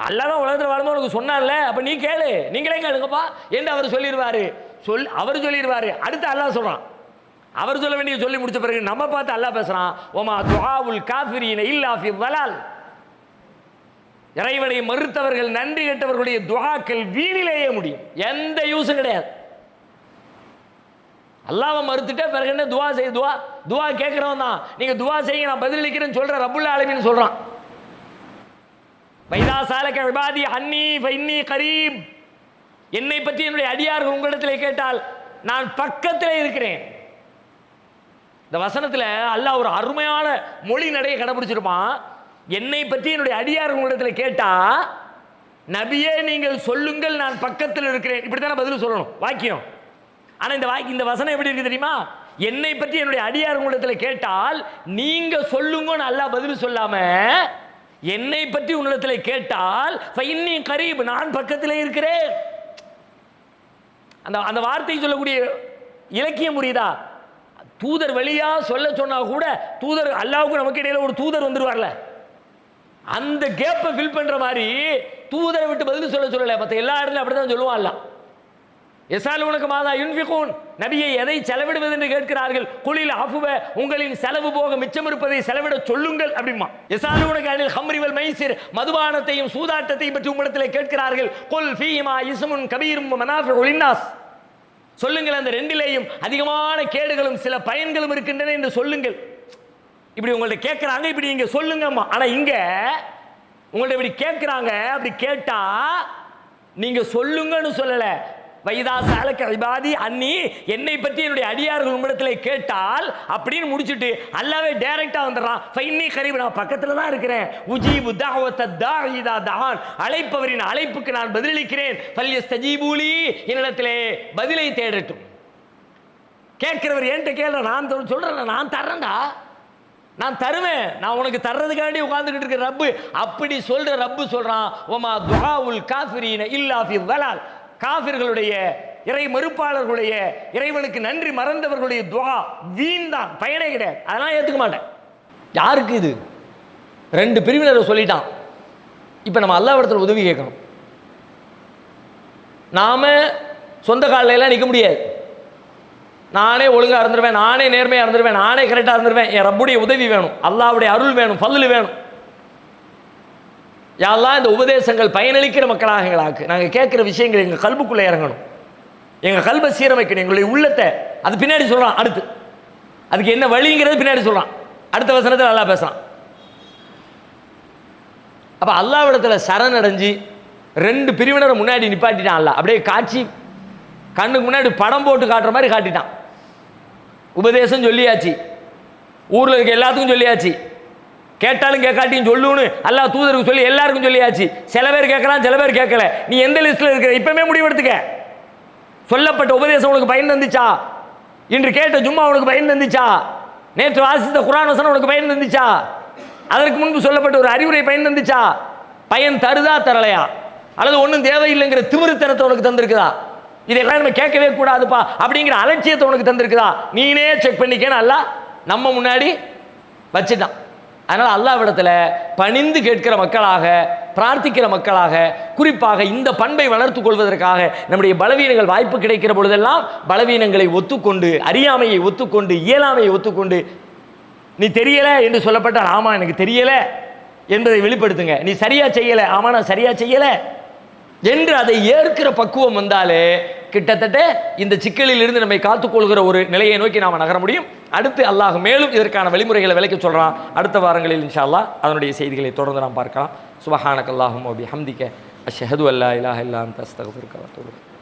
அல்லா தான் உலகத்தில் வாழும்போது உனக்கு சொன்னான்ல, அப்போ நீ கேளு, நீங்களே கேளுங்கப்பா என்று அவர் சொல்லிடுவார். அவர் சொல்லிடுவார். அடுத்து அல்லாஹ் சொல்கிறான், அவர் சொல்ல வேண்டிய சொல்லி முடிச்ச பிறகு நம்ம பார்த்து அல்லாஹ் பேசுகிறான், ஒமா துஆவுல் காஃபிரீன இல்லா ஃபி ضلال. இறைவனை மறுத்தவர்கள் நன்றி கெட்டவர்களுடைய துஆக்கள் வீணிலேயே முடியும், எந்த யூஸும் கிடையாது. அல்லாஹ்வை மறுத்துட்டே பிறகு என்ன துஆ செய்ய, துஆ கேட்கிறவன் தான். நீங்க துஆ செய்யுங்க நான் பதிலளிக்கிறேன்னு சொல்ற ரப்புல் ஆலமீன் சொல்றான். வைதா சாலக இபாதி அன்னி ஃபஇன்னி கரீப், என்னை பற்றி என்னுடைய அடியார்கள் உங்களிடத்தில் கேட்டால் நான் பக்கத்தில் இருக்கிறேன். இந்த வசனத்தில் அல்லாஹ் ஒரு அருமையான மொழி நடையை கடைபிடிச்சிருப்பான். என்னை பற்றி என்னுடைய அடியார் உங்களிடத்தில் கேட்டா, நபியே நீங்கள் சொல்லுங்கள் நான் பக்கத்தில் இருக்கிறேன், இப்படித்தானே பதில் சொல்லணும் வாக்கியம். ஆனால் இந்த வசனம் எப்படி இருக்கு தெரியுமா, என்னை பற்றி என்னுடைய அடியார் உங்களிடத்தில் கேட்டால் நீங்க சொல்லுங்கன்னு அல்லாஹ் பதில் சொல்லாம, என்னை பற்றி உன்னிடத்தில் கேட்டால் ஃபஇன்னி கரீப், நான் பக்கத்திலே இருக்கிறேன். அந்த வார்த்தை சொல்லக்கூடிய இலக்கியம் புரியுதா? தூதர் வழியா சொல்ல சொன்னா கூட, தூதர் அல்லாஹ்வுக்கு நமக்கு இடையில ஒரு தூதர் வந்துருவார்ல, அந்த கேப்பை ஃபில் பண்ற மாதிரி தூதரை விட்டு பதில் சொல்லல. மற்ற எல்லா இடத்துலையும் அப்படிதான் சொல்லுவான் அல்லாஹ். எசாலுனக்கு மாதா யுன்ஃபிகூன், நபியை எதை செலவிடுவது என்று கேட்கிறார்கள். குலில் அஃபுவ, உங்களின் செலவு போக மிச்சம் இருப்பதை செலவிட சொல்லுங்கள் அப்படிமா. எசாலுனக்கு அனில் ஹம்ரி வல் மைசிர், மதுபானத்தையும் சூதாட்டத்தையும் பற்றி உங்களிடத்தில் கேட்கிறார்கள். குல் ஃபீஹிமா இஸ்முன் கபீரும் வ மனாஃபிஉ லின்னாஸ், சொல்லுங்கள் அந்த ரெண்டிலேயும் அதிகமான கேடுகளும் சில பயன்களும் இருக்கின்றன என்று சொல்லுங்கள். இப்படி உங்கள்ட்ட கேட்குறாங்க, இப்படி நீங்க சொல்லுங்கம்மா. ஆனா இங்க உங்கள்ட்ட இப்படி கேட்குறாங்க, அப்படி கேட்டா நீங்க சொல்லுங்கன்னு சொல்லல. வைதா சாலக இபாதி அன்னி, என்னை பற்றி என்னுடைய அடியார்கள் உங்களிடத்தில் கேட்டால் அப்படின்னு முடிச்சுட்டு அல்லாவே டைரக்டா வந்துடுறான். ஃபஇன்னி கரீப், நான் பக்கத்தில் தான் இருக்கிறேன். உஜீபு தஅவத தாஇ இதா தஆன், அழைப்பவரின் அழைப்புக்கு நான் பதிலளிக்கிறேன். ஃபல்யஸ்தஜீபூலி, என்னிடத்திலே பதிலை தேடட்டும். கேட்கிறவர் என்கிட்ட கேள்ற, நான் சொல்றேன், நான் தர்றேன்டா, நான் தருவேன், நான் உனக்கு தர்றதுக்காண்டி உட்கார்ந்துக்கிட்டு இருக்க ரப்பு. அப்படி சொல்ற ரப்பு சொல்றான், ஒமா துஆவுல் காஃபிரீன இல்லா ஃபி ضلال, காஃபிர்களுடைய இறை மறுப்பாளர்களுடைய இறைவனுக்கு நன்றி மறந்தவர்களுடைய துஆ வீண் தான், பயனே கிடையாது, அதெல்லாம் ஏற்றுக்க மாட்டேன். யாருக்கு இது? 2 பிரிவினரை சொல்லிட்டான். இப்போ நம்ம அல்லாஹ்விடத்தில் உதவி கேட்கணும். நாம சொந்த காலில் எல்லாம் நிற்க முடியாது. நானே ஒழுங்காக இருந்துருவேன், நானே நேர்மையாக இருந்துருவேன், நானே கரெக்டாக இருந்துருவேன். என் ரப்புடைய உதவி வேணும், அல்லாஹ்வுடைய அருள் வேணும், ஃபضل வேணும். யாரெல்லாம் இந்த உபதேசங்கள் பயனளிக்கிற மக்களாக எங்களாக்கு, நாங்கள் கேட்குற விஷயங்கள் எங்கள் கல்புக்குள்ளே இறங்கணும், எங்கள் கல்பை சீரமைக்கணும், எங்களுடைய உள்ளத்தை. அது பின்னாடி சொல்கிறான். அடுத்து அதுக்கு என்ன வழிங்கிறது பின்னாடி சொல்கிறான். அடுத்த வசனத்தில் நல்லா பேசுகிறான். அப்போ அல்லாஹ்விடத்தில் சரணடைஞ்சு 2 பிரிவினரை முன்னாடி நிப்பாட்டிட்டான். அல்லாஹ் அப்படியே காட்சி கண்ணுக்கு முன்னாடி படம் போட்டு காட்டுற மாதிரி காட்டிட்டான். உபதேசம் சொல்லியாச்சு, ஊரில் இருக்க எல்லாத்துக்கும் சொல்லியாச்சு, கேட்டாலும் கேட்காட்டியும் சொல்லுன்னு அல்லாஹ் தூதருக்கு சொல்லி எல்லாருக்கும் சொல்லியாச்சு. சில பேர் கேட்கலாம், சில பேர் கேட்கல. நீ எந்த லிஸ்ட்டில் இருக்கிற இப்பவுமே முடிவெடுத்துக்க. சொல்லப்பட்ட உபதேசம் உனக்கு பயன் தந்துச்சா? இன்று கேட்ட ஜும்மா உனக்கு பயன் தந்துச்சா? நேற்று வாசித்த குர்ஆன் வசனம் உனக்கு பயன் தந்துச்சா? அதற்கு முன்பு சொல்லப்பட்ட ஒரு அறிவுரை பயன் தந்துச்சா? பயன் தருதா தரலையா? அல்லது ஒன்றும் தேவையில்லைங்கிற திமிருத்தனத்தை உனக்கு தந்திருக்குதா? இதெல்லாம் நம்ம கேட்கவே கூடாதுப்பா அப்படிங்கிற அலட்சியத்தை உனக்கு தந்திருக்குதா? நீனே செக் பண்ணிக்கன்னு அல்லாஹ் நம்ம முன்னாடி வச்சுட்டான். அதனால் அல்லாஹ்விடத்தில் பணிந்து கேட்கிற மக்களாக, பிரார்த்திக்கிற மக்களாக, குறிப்பாக இந்த பண்பை வளர்த்துக் கொள்வதற்காக நம்முடைய பலவீனங்கள் வாய்ப்பு கிடைக்கிற பொழுதெல்லாம் பலவீனங்களை ஒத்துக்கொண்டு, அறியாமையை ஒத்துக்கொண்டு, இயலாமையை ஒத்துக்கொண்டு, நீ தெரியல என்று சொல்லப்பட்டால் ஆமாம் எனக்கு தெரியல என்பதை வெளிப்படுத்துங்க. நீ சரியா செய்யல, ஆமா நான் சரியா செய்யல என்று அதை ஏற்கிற பக்குவம் வந்தாலே கிட்டத்தட்ட இந்த சிக்கலில் இருந்து நம்மை காத்துக்கொள்கிற ஒரு நிலையை நோக்கி நாம் நகர முடியும். அடுத்து அல்லாஹ் மேலும் இதற்கான வழிமுறைகளை விளக்க சொல்றான். அடுத்த வாரங்களில் இன்ஷா அல்லாஹ் அதனுடைய செய்திகளை தொடர்ந்து நாம் பார்க்கலாம். சுப்ஹானக அல்லாஹும்ம வ பிஹம்திக அஷ்ஹது அல்லா இலாஹ இல்லா அன்த அஸ்தக்ஃபிருக வ அத்தூபு இலைக்.